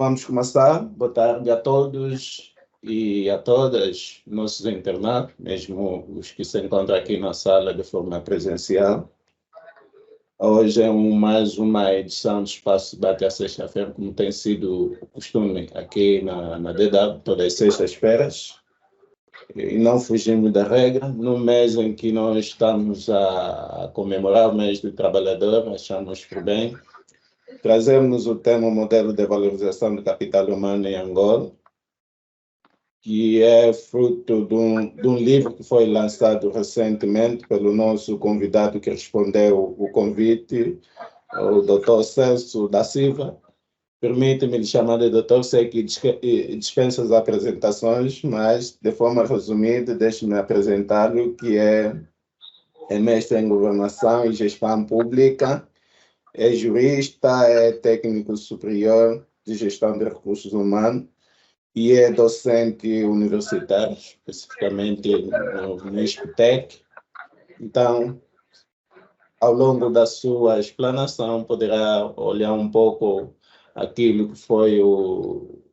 Vamos começar. Boa tarde a todos e a todas, nossos internatos, mesmo os que se encontram aqui na sala de forma presencial. Hoje é mais uma edição do Espaço Debate à sexta-feira, como tem sido o costume aqui na DW, todas as sextas-feiras. E não fugimos da regra. No mês em que nós estamos a comemorar o mês do trabalhador, achamos por bem trazemos o tema Modelo de Valorização do Capital Humano em Angola, que é fruto de um livro que foi lançado recentemente pelo nosso convidado que respondeu o convite, o Dr. Celso da Silva. Permite-me lhe chamar de doutor, sei que dispensa as apresentações, mas de forma resumida, deixe-me apresentá-lo, que é mestre em Governação e Gestão Pública, é jurista, é técnico superior de gestão de recursos humanos e é docente universitário, especificamente no ISPTEC. Então, ao longo da sua explanação, poderá olhar um pouco aquilo que foi o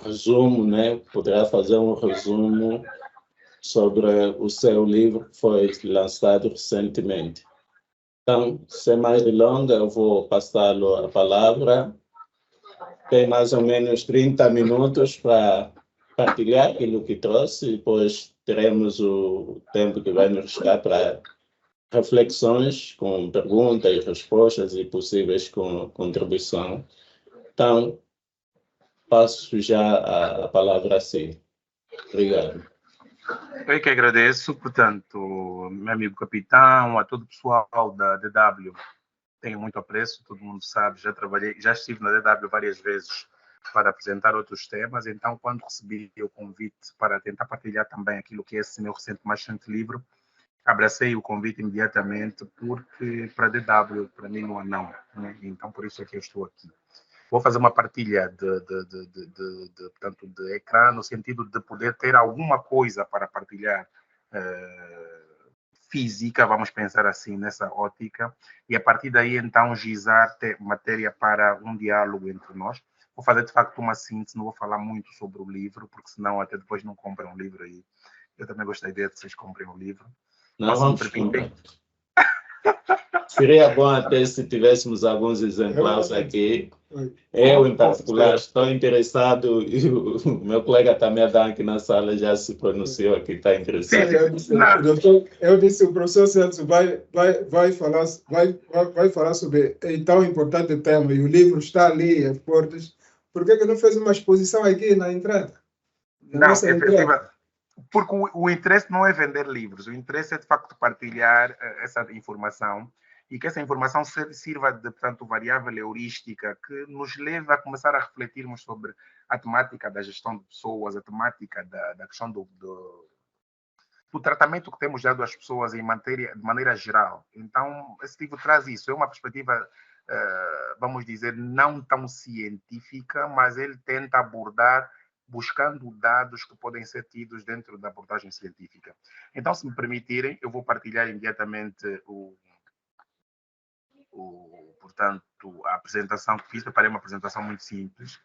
resumo, né? Poderá fazer um resumo sobre o seu livro que foi lançado recentemente. Então, sem mais delongas, eu vou passá-lo a palavra. Tem mais ou menos 30 minutos para partilhar aquilo que trouxe, e depois teremos o tempo que vai nos restar para reflexões, com perguntas e respostas e possíveis contribuição. Então, passo já a palavra a si. Obrigado. Eu que agradeço, portanto, meu amigo capitão, a todo o pessoal da DW, tenho muito apreço, todo mundo sabe, já estive na DW várias vezes para apresentar outros temas, então quando recebi o convite para tentar partilhar também aquilo que é esse meu mais recente livro, abracei o convite imediatamente, porque para a DW, para mim não há não, né? Então por isso é que eu estou aqui. Vou fazer uma partilha portanto, de ecrã, no sentido de poder ter alguma coisa para partilhar física, vamos pensar assim, nessa ótica, e a partir daí, então, gizar matéria para um diálogo entre nós. Vou fazer, de facto, uma síntese, não vou falar muito sobre o livro, porque senão até depois não comprem um livro aí. Eu também gostaria de vocês comprem um livro. Não, vamos comprar. Seria bom até se tivéssemos alguns exemplares aqui. Eu, em particular, estou interessado, e o meu colega também, aqui na sala, já se pronunciou aqui, está interessado. Eu disse, o professor Celso vai falar sobre o tão importante tema, e o livro está ali, as portas. Por que não fez uma exposição aqui na entrada? Não, efetivamente. Porque o interesse não é vender livros, o interesse é, de facto, partilhar essa informação, e que essa informação sirva de, portanto, variável heurística que nos leve a começar a refletirmos sobre a temática da gestão de pessoas, a temática da questão do tratamento que temos dado às pessoas de maneira geral. Então, esse livro traz isso, é uma perspectiva, vamos dizer, não tão científica, mas ele tenta abordar buscando dados que podem ser tidos dentro da abordagem científica. Então, se me permitirem, eu vou partilhar imediatamente portanto, a apresentação que fiz. Preparei uma apresentação muito simples.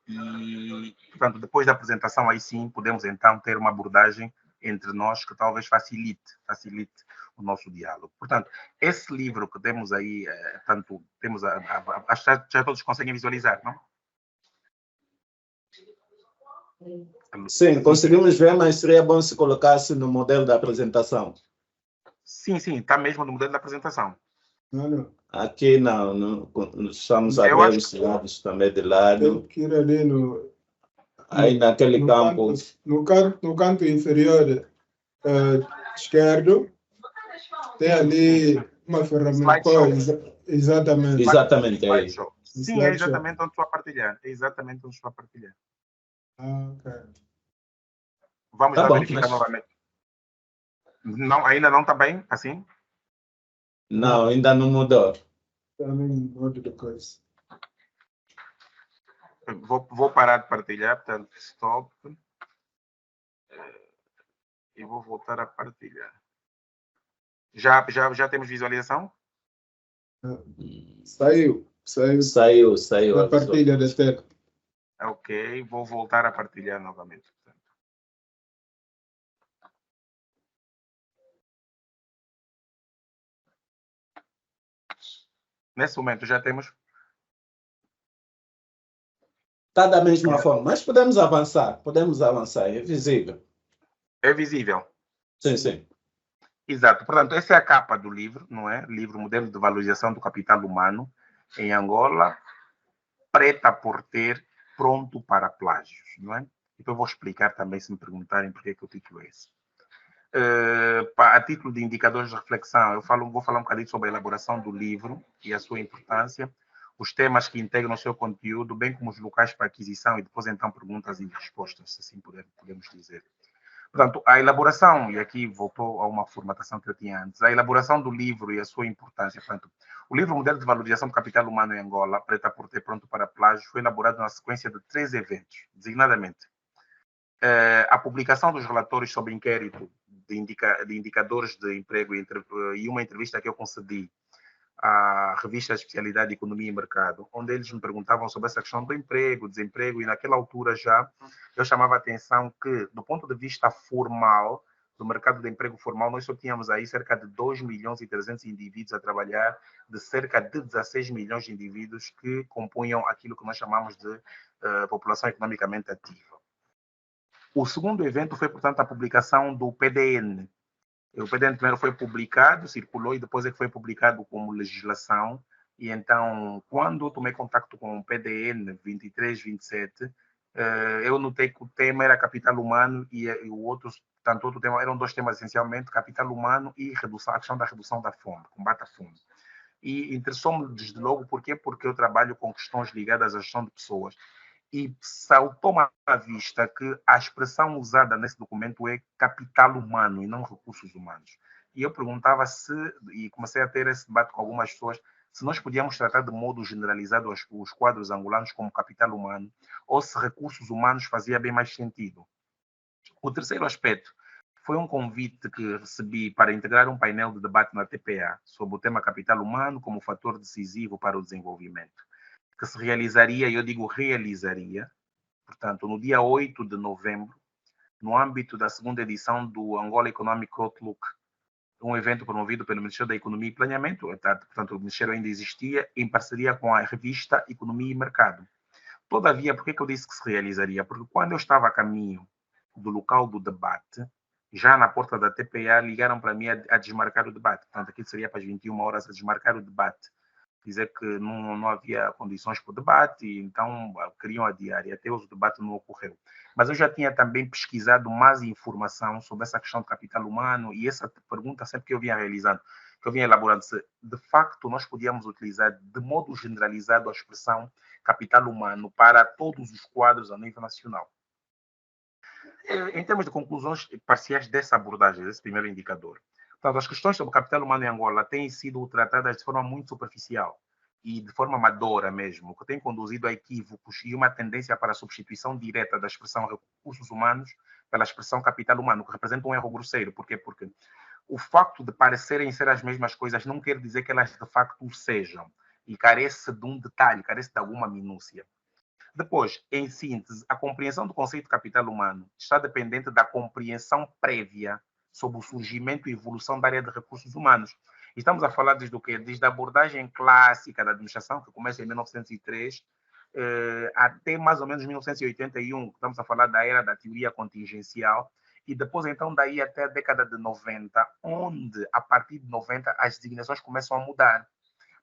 E, portanto, depois da apresentação, aí sim, podemos então ter uma abordagem entre nós que talvez facilite o nosso diálogo. Portanto, esse livro que temos aí, portanto, temos acho que já todos conseguem visualizar, não? Sim, conseguimos ver, mas seria bom se colocasse no modelo da apresentação. Sim, está mesmo no modelo da apresentação. Não. Aqui não estamos a ver os lados também de lado. Tem que ir ali aí naquele campo. No canto inferior esquerdo, tem ali uma ferramenta. Exatamente. Exatamente aí. Sim, é exatamente onde estou a partilhar. Ok. Vamos lá verificar novamente. Não, ainda não está bem assim? Não, ainda não mudou. Também muda depois. Vou parar de partilhar, portanto, stop. E vou voltar a partilhar. Já temos visualização? Saiu. Saiu Saiu. da partilha da tela. Ok, vou voltar a partilhar novamente. Nesse momento já temos. Está da mesma forma, mas podemos avançar, é visível. É visível. Sim. Exato. Portanto, essa é a capa do livro, não é? Livro Modelo de Valorização do Capital Humano em Angola, preta por ter, pronto para plágios, não é? Então eu vou explicar também, se me perguntarem por que o título é esse. A título de indicadores de reflexão, vou falar um bocadinho sobre a elaboração do livro e a sua importância, os temas que integram o seu conteúdo, bem como os locais para aquisição e depois então perguntas e respostas, se assim podemos dizer. Portanto, a elaboração, e aqui voltou a uma formatação que eu tinha antes, a elaboração do livro e a sua importância. Portanto, o livro Modelo de Valorização do Capital Humano em Angola, preta por ter, pronto para plágio, foi elaborado na sequência de 3 eventos, designadamente a publicação dos relatórios sobre inquérito de indicadores de emprego e uma entrevista que eu concedi à revista Especialidade de Economia e Mercado, onde eles me perguntavam sobre essa questão do emprego, desemprego, e naquela altura já eu chamava a atenção que, do ponto de vista formal, do mercado de emprego formal, nós só tínhamos aí cerca de 2 milhões e 300 indivíduos a trabalhar, de cerca de 16 milhões de indivíduos que compunham aquilo que nós chamamos de população economicamente ativa. O segundo evento foi, portanto, a publicação do PDN. O PDN primeiro foi publicado, circulou, e depois é que foi publicado como legislação. E então, quando eu tomei contato com o PDN 23, 27, eu notei que o tema era capital humano e o outro tema, eram 2 temas essencialmente, capital humano e a questão da redução da fome, combate à fome. E interessou-me desde logo, por quê? Porque eu trabalho com questões ligadas à gestão de pessoas. E saltou-me à vista que a expressão usada nesse documento é capital humano e não recursos humanos. E eu perguntava e comecei a ter esse debate com algumas pessoas, se nós podíamos tratar de modo generalizado os quadros angolanos como capital humano, ou se recursos humanos fazia bem mais sentido. O terceiro aspecto foi um convite que recebi para integrar um painel de debate na TPA sobre o tema capital humano como fator decisivo para o desenvolvimento, que se realizaria, e eu digo realizaria, portanto, no dia 8 de novembro, no âmbito da segunda edição do Angola Economic Outlook, um evento promovido pelo Ministério da Economia e Planeamento, portanto, o Ministério ainda existia, em parceria com a revista Economia e Mercado. Todavia, por que eu disse que se realizaria? Porque quando eu estava a caminho do local do debate, já na porta da TPA, ligaram para mim a desmarcar o debate. Portanto, aqui seria para as 21 horas a desmarcar o debate. Dizer que não havia condições para o debate, e então queriam adiar, e até hoje o debate não ocorreu. Mas eu já tinha também pesquisado mais informação sobre essa questão do capital humano, e essa pergunta sempre que eu vinha realizando, que eu vinha elaborando, se de facto nós podíamos utilizar de modo generalizado a expressão capital humano para todos os quadros a nível nacional. Em termos de conclusões parciais dessa abordagem, desse primeiro indicador, portanto, as questões sobre o capital humano em Angola têm sido tratadas de forma muito superficial e de forma amadora mesmo, o que tem conduzido a equívocos e uma tendência para a substituição direta da expressão recursos humanos pela expressão capital humano, que representa um erro grosseiro. Por quê? Porque o facto de parecerem ser as mesmas coisas não quer dizer que elas de facto o sejam, e carece de um detalhe, carece de alguma minúcia. Depois, em síntese, a compreensão do conceito de capital humano está dependente da compreensão prévia sobre o surgimento e evolução da área de recursos humanos. Estamos a falar desde o quê? Desde a abordagem clássica da administração, que começa em 1903, até mais ou menos 1981, estamos a falar da era da teoria contingencial, e depois, então, daí até a década de 90, onde, a partir de 90, as designações começam a mudar,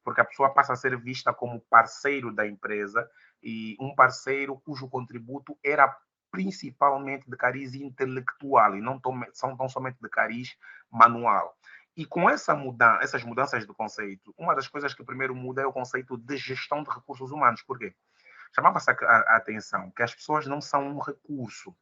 porque a pessoa passa a ser vista como parceiro da empresa, e um parceiro cujo contributo era principalmente de cariz intelectual e não tão somente de cariz manual. E com essas mudanças do conceito, uma das coisas que primeiro muda é o conceito de gestão de recursos humanos. Por quê? Chamava-se a atenção que as pessoas não são um recurso.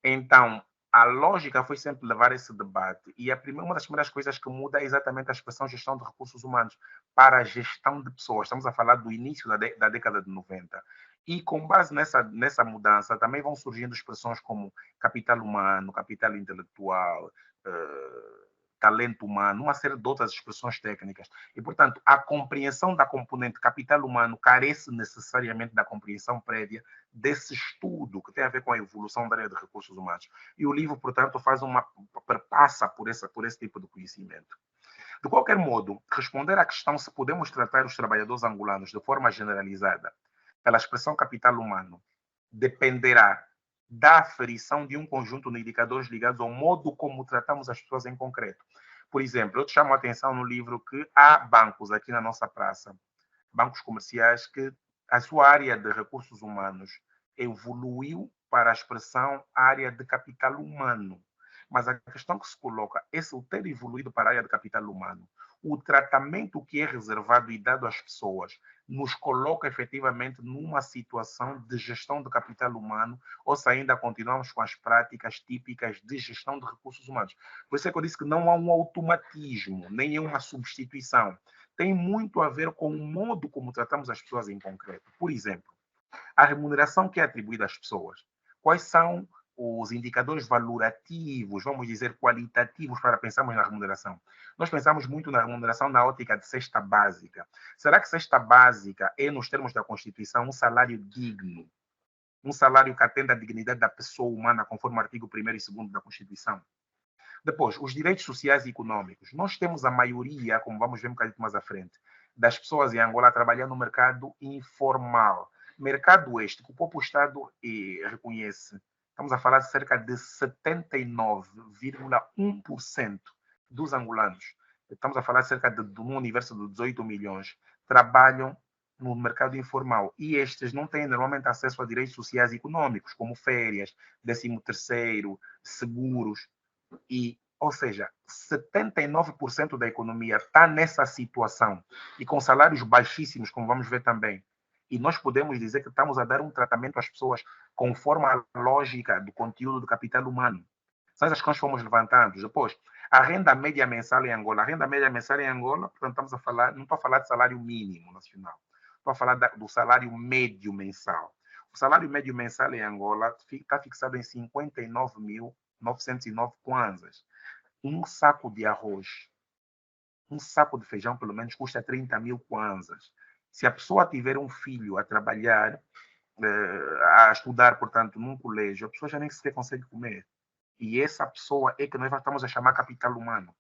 Então, a lógica foi sempre levar esse debate, e uma das primeiras coisas que muda é exatamente a expressão gestão de recursos humanos para a gestão de pessoas. Estamos a falar do início da década de 90. E com base nessa mudança, também vão surgindo expressões como capital humano, capital intelectual, talento humano, uma série de outras expressões técnicas. E, portanto, a compreensão da componente capital humano carece necessariamente da compreensão prévia desse estudo que tem a ver com a evolução da área de recursos humanos. E o livro, portanto, passa por esse tipo de conhecimento. De qualquer modo, responder à questão se podemos tratar os trabalhadores angolanos de forma generalizada pela expressão capital humano dependerá da aferição de um conjunto de indicadores ligados ao modo como tratamos as pessoas em concreto. Por exemplo, eu te chamo a atenção no livro que há bancos aqui na nossa praça, bancos comerciais, que a sua área de recursos humanos evoluiu para a expressão área de capital humano. Mas a questão que se coloca é se o ter evoluído para a área de capital humano, o tratamento que é reservado e dado às pessoas nos coloca efetivamente numa situação de gestão de capital humano ou se ainda continuamos com as práticas típicas de gestão de recursos humanos. Por isso é que eu disse que não há um automatismo, nem uma substituição. Tem muito a ver com o modo como tratamos as pessoas em concreto. Por exemplo, a remuneração que é atribuída às pessoas. Quais são os indicadores valorativos, vamos dizer, qualitativos para pensarmos na remuneração? Nós pensamos muito na remuneração na ótica de cesta básica. Será que cesta básica é, nos termos da Constituição, um salário digno? Um salário que atenda à dignidade da pessoa humana, conforme o artigo 1º e 2º da Constituição? Depois, os direitos sociais e econômicos. Nós temos a maioria, como vamos ver um bocadinho mais à frente, das pessoas em Angola trabalhando no mercado informal. Mercado este que o próprio Estado reconhece. Estamos a falar de cerca de 79,1% dos angolanos. Estamos a falar de cerca de um universo de 18 milhões trabalham no mercado informal. E estes não têm normalmente acesso a direitos sociais e econômicos, como férias, 13º, seguros. Ou seja, 79% da economia está nessa situação e com salários baixíssimos, como vamos ver também. E nós podemos dizer que estamos a dar um tratamento às pessoas conforme a lógica do conteúdo do capital humano. São essas questões que fomos levantando. Depois, a renda média mensal em Angola. A renda média mensal em Angola, portanto, estamos a falar, não estou a falar de salário mínimo nacional, estou a falar do salário médio mensal. O salário médio mensal em Angola está fixado em 59.909 kwanzas. Um saco de arroz, um saco de feijão, pelo menos, custa 30.000 kwanzas. Se a pessoa tiver um filho a trabalhar, a estudar, portanto, num colégio, a pessoa já nem sequer consegue comer. E essa pessoa é que nós estamos a chamar capital humano.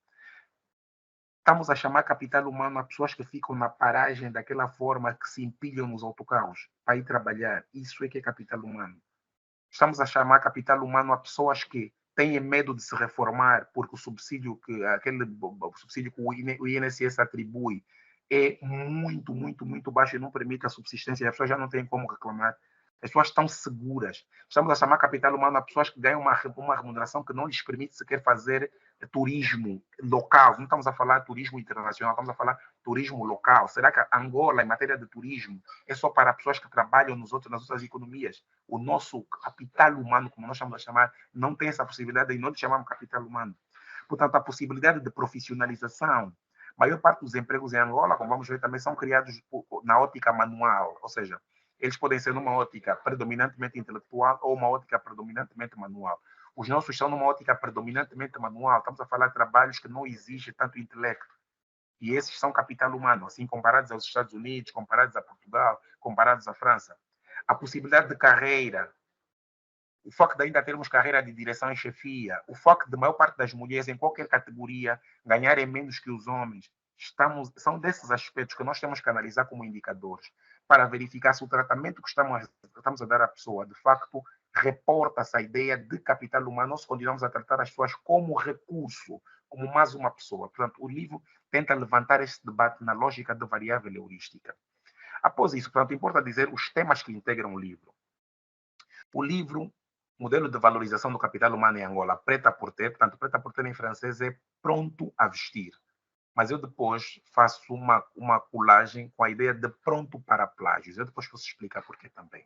Estamos a chamar capital humano a pessoas que ficam na paragem daquela forma que se empilham nos autocarros para ir trabalhar. Isso é que é capital humano. Estamos a chamar capital humano a pessoas que têm medo de se reformar porque o subsídio que o INSS atribui é muito, muito, muito baixo e não permite a subsistência. As pessoas já não têm como reclamar. As pessoas estão seguras. Estamos a chamar capital humano a pessoas que ganham uma remuneração que não lhes permite sequer fazer turismo local. Não estamos a falar turismo internacional, estamos a falar turismo local. Será que Angola, em matéria de turismo, é só para pessoas que trabalham nas outras economias? O nosso capital humano, como nós estamos a chamar, não tem essa possibilidade e não lhe chamamos capital humano. Portanto, a possibilidade de profissionalização. A maior parte dos empregos em Angola, como vamos ver também, são criados na ótica manual, ou seja, eles podem ser numa ótica predominantemente intelectual ou uma ótica predominantemente manual. Os nossos são numa ótica predominantemente manual. Estamos a falar de trabalhos que não exigem tanto intelecto. E esses são capital humano, assim, comparados aos Estados Unidos, comparados a Portugal, comparados à França. A possibilidade de carreira, o facto de ainda termos carreira de direção e chefia, o facto de a maior parte das mulheres em qualquer categoria ganharem menos que os homens, são desses aspectos que nós temos que analisar como indicadores para verificar se o tratamento que estamos a dar à pessoa, de facto, reporta essa ideia de capital humano ou se continuamos a tratar as pessoas como recurso, como mais uma pessoa. Portanto, o livro tenta levantar esse debate na lógica da variável heurística. Após isso, portanto, importa dizer os temas que integram o livro. O livro, Modelo de Valorização do Capital Humano em Angola, prêt-à-porter, portanto, prêt-à-porter em francês é pronto a vestir. Mas eu depois faço uma colagem com a ideia de pronto para plágios. Eu depois posso explicar porquê também.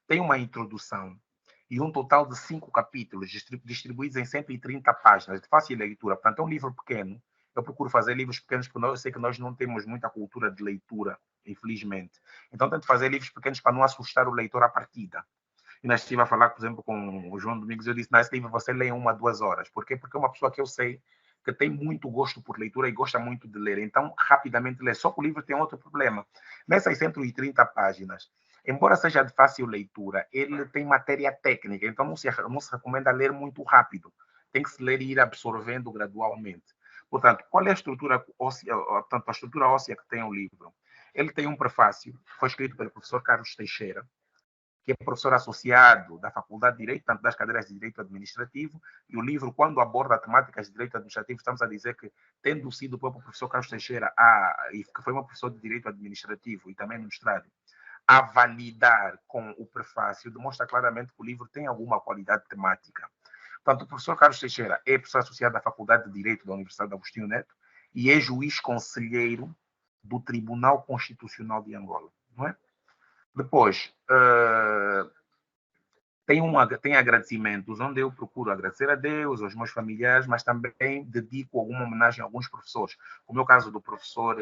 Tem uma introdução e um total de 5 capítulos distribuídos em 130 páginas, de fácil leitura. Portanto, é um livro pequeno. Eu procuro fazer livros pequenos porque eu sei que nós não temos muita cultura de leitura, infelizmente. Então, tento fazer livros pequenos para não assustar o leitor à partida. E nós estive a falar, por exemplo, com o João Domingos, eu disse, esse livro você lê em 1 a 2 horas. Por quê? Porque é uma pessoa que eu sei que tem muito gosto por leitura e gosta muito de ler, então rapidamente lê. Só que o livro tem outro problema. Nessas 130 páginas, embora seja de fácil leitura, ele tem matéria técnica, então não se recomenda ler muito rápido. Tem que se ler e ir absorvendo gradualmente. Portanto, qual é a estrutura óssea, portanto, a estrutura óssea que tem o livro? Ele tem um prefácio, foi escrito pelo professor Carlos Teixeira, que é professor associado da Faculdade de Direito, tanto das cadeiras de Direito Administrativo, e o livro, quando aborda temáticas de Direito Administrativo, estamos a dizer que, tendo sido o próprio professor Carlos Teixeira, e que foi um professor de Direito Administrativo e também mestrado, a validar com o prefácio, demonstra claramente que o livro tem alguma qualidade temática. Portanto, o professor Carlos Teixeira é professor associado da Faculdade de Direito da Universidade de Agostinho Neto e é juiz conselheiro do Tribunal Constitucional de Angola, não é? Depois, tem agradecimentos, onde eu procuro agradecer a Deus, aos meus familiares, mas também dedico alguma homenagem a alguns professores, como é o caso do professor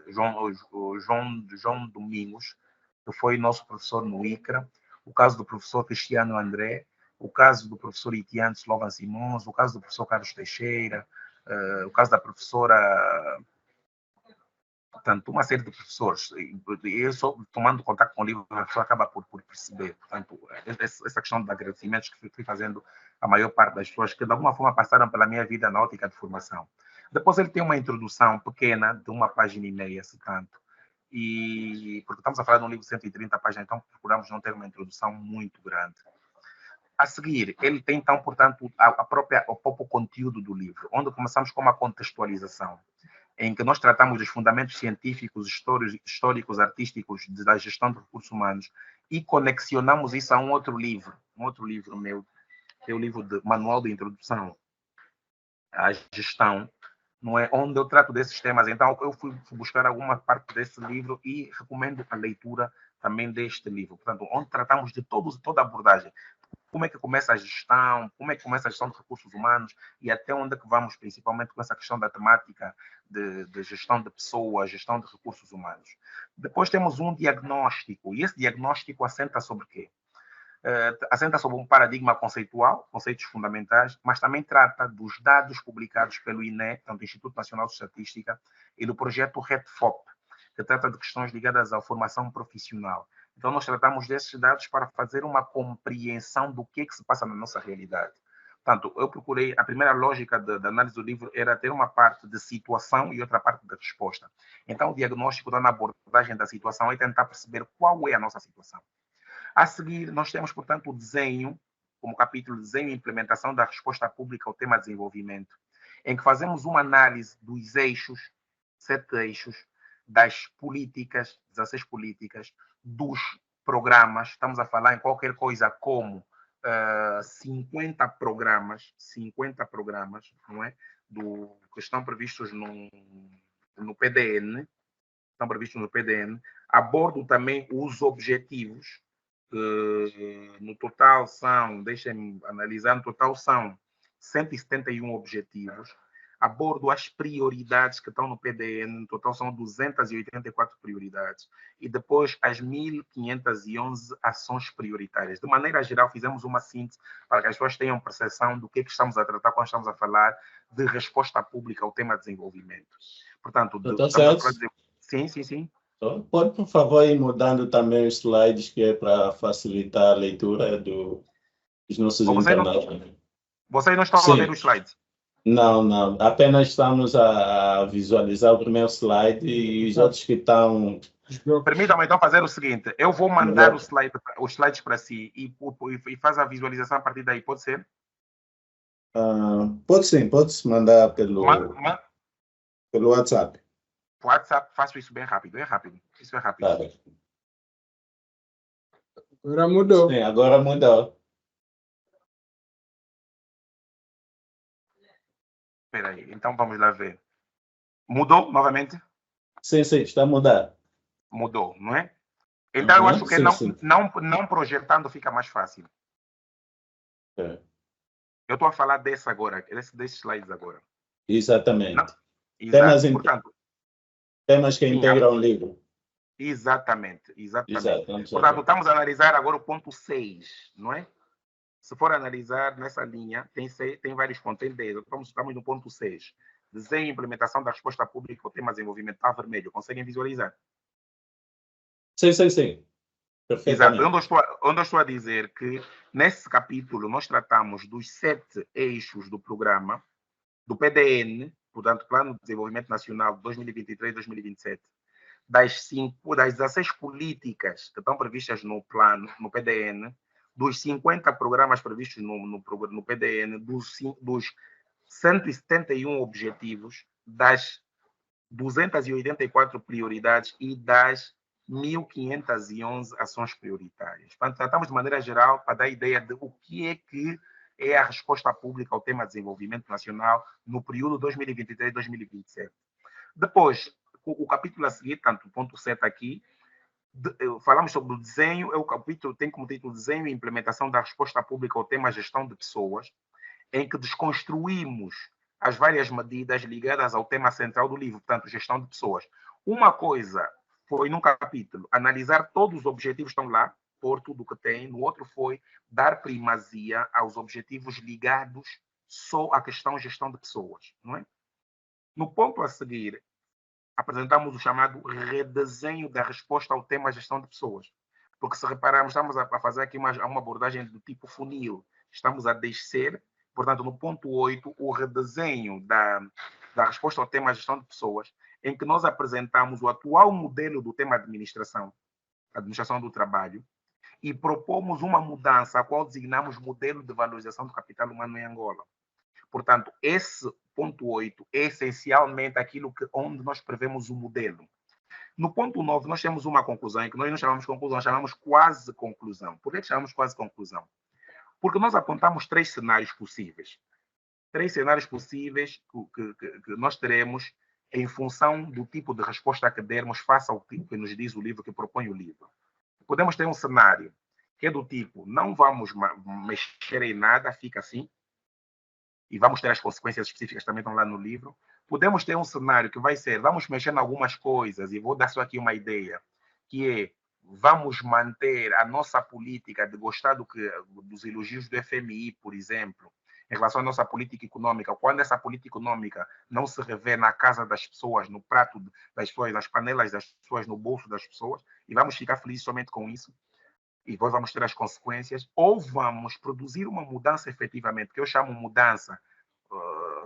João Domingos, que foi nosso professor no ICRA, o caso do professor Cristiano André, o caso do professor Itiano Slovan Simões, o caso do professor Carlos Teixeira, o caso da professora... Portanto, uma série de professores, eu só tomando contato com o livro, a pessoa acaba por perceber. Portanto, essa questão de agradecimentos que fui fazendo a maior parte das pessoas que de alguma forma passaram pela minha vida na ótica de formação. Depois ele tem uma introdução pequena, de 1,5 páginas, se tanto, e porque estamos a falar de um livro de 130 páginas, então procuramos não ter uma introdução muito grande. A seguir, ele tem então, portanto, o próprio conteúdo do livro, onde começamos com uma contextualização, em que nós tratamos dos fundamentos científicos, históricos, artísticos da gestão de recursos humanos e conexionamos isso a um outro livro meu, que é o livro de Manual de Introdução à Gestão, não é? Onde eu trato desses temas. Então, eu fui buscar alguma parte desse livro e recomendo a leitura também deste livro. Portanto, onde tratamos de toda a abordagem. Como é que começa a gestão, como é que começa a gestão de recursos humanos e até onde é que vamos, principalmente com essa questão da temática de gestão de pessoas, gestão de recursos humanos. Depois temos um diagnóstico, e esse diagnóstico assenta sobre quê? Assenta sobre um paradigma conceitual, conceitos fundamentais, mas também trata dos dados publicados pelo INE, portanto, Instituto Nacional de Estatística, e do projeto RETFOP, que trata de questões ligadas à formação profissional. Então, nós tratamos desses dados para fazer uma compreensão do que se passa na nossa realidade. Portanto, eu procurei, a primeira lógica da análise do livro era ter uma parte de situação e outra parte de resposta. Então, o diagnóstico da abordagem da situação é tentar perceber qual é a nossa situação. A seguir, nós temos, portanto, o desenho, como capítulo desenho e implementação da resposta pública ao tema desenvolvimento, em que fazemos uma análise dos eixos, 7 eixos, das políticas, 16 políticas, dos programas, estamos a falar em qualquer coisa como 50 programas, não é? Que estão previstos no PDN, abordo também os objetivos, no total são, deixem-me analisar, no total são 171 objetivos, abordo as prioridades que estão no PDN, no total são 284 prioridades, e depois as 1.511 ações prioritárias. De maneira geral, fizemos uma síntese para que as pessoas tenham percepção do que estamos a tratar quando estamos a falar de resposta pública ao tema de desenvolvimento. Portanto, sim. Pode, por favor, ir mudando também os slides, que é para facilitar a leitura dos nossos internautas. Vocês não estão a ver os slides? Não. Apenas estamos a visualizar o primeiro slide e os outros que estão... Permitam-me então fazer o seguinte. Eu vou mandar os slides para si e faz a visualização a partir daí. Pode ser? Pode sim. Pode-se mandar pelo WhatsApp. WhatsApp, faço isso bem rápido. Isso é rápido. Agora mudou. Sim, agora mudou. Espera aí, então vamos lá ver. Mudou novamente? Sim, está a mudar. Mudou, não é? Então eu acho que sim. Não projetando fica mais fácil. É. Eu estou a falar desse agora, desses slides agora. Exatamente. Portanto, temas que integram o livro. Exatamente. Exato, Portanto, estamos a analisar agora o ponto 6, não é? se for analisar nessa linha, tem vários pontos, tem 10. Estamos no ponto 6. Desenho e implementação da resposta pública ao tema desenvolvimento. Está vermelho. Conseguem visualizar? Sim. Exato. Perfeitamente. Onde eu estou a dizer que, nesse capítulo, nós tratamos dos 7 eixos do programa, do PDN, portanto, Plano de Desenvolvimento Nacional de 2023-2027, das 16 políticas que estão previstas no plano, no PDN, dos 50 programas previstos no PDN, dos 171 objetivos, das 284 prioridades e das 1.511 ações prioritárias. Portanto, tratamos de maneira geral para dar ideia de o que é a resposta pública ao tema de desenvolvimento nacional no período 2023-2027. Depois, o capítulo a seguir, tanto o ponto 7 aqui, falamos sobre o desenho, o capítulo tem como título Desenho e Implementação da Resposta Pública ao tema Gestão de Pessoas, em que desconstruímos as várias medidas ligadas ao tema central do livro, portanto, gestão de pessoas. Uma coisa foi, num capítulo, analisar todos os objetivos que estão lá, por tudo que tem. No outro foi dar primazia aos objetivos ligados só à questão gestão de pessoas, não é? No ponto a seguir, apresentamos o chamado redesenho da resposta ao tema gestão de pessoas. Porque, se repararmos, estamos a fazer aqui uma abordagem do tipo funil. Estamos a descer, portanto, no ponto 8, o redesenho da resposta ao tema gestão de pessoas, em que nós apresentamos o atual modelo do tema administração do trabalho, e propomos uma mudança, a qual designamos modelo de valorização do capital humano em Angola. Portanto, esse ponto 8 é essencialmente aquilo onde nós prevemos o modelo. No ponto 9, nós temos uma conclusão, em que nós não chamamos conclusão, chamamos quase conclusão. Por que chamamos quase conclusão? Porque nós apontamos 3 cenários possíveis. 3 cenários possíveis que nós teremos em função do tipo de resposta que dermos face ao tipo que nos diz o livro, que propõe o livro. Podemos ter um cenário que é do tipo, não vamos mexer em nada, fica assim, e vamos ter as consequências específicas também estão lá no livro. Podemos ter um cenário que vai ser, vamos mexer em algumas coisas, e vou dar só aqui uma ideia, que é, vamos manter a nossa política de gostar dos elogios do FMI, por exemplo, em relação à nossa política econômica. Quando essa política econômica não se revê na casa das pessoas, no prato das pessoas, nas panelas das pessoas, no bolso das pessoas, e vamos ficar felizes somente com isso, e depois vamos ter as consequências, ou vamos produzir uma mudança efetivamente, que eu chamo mudança,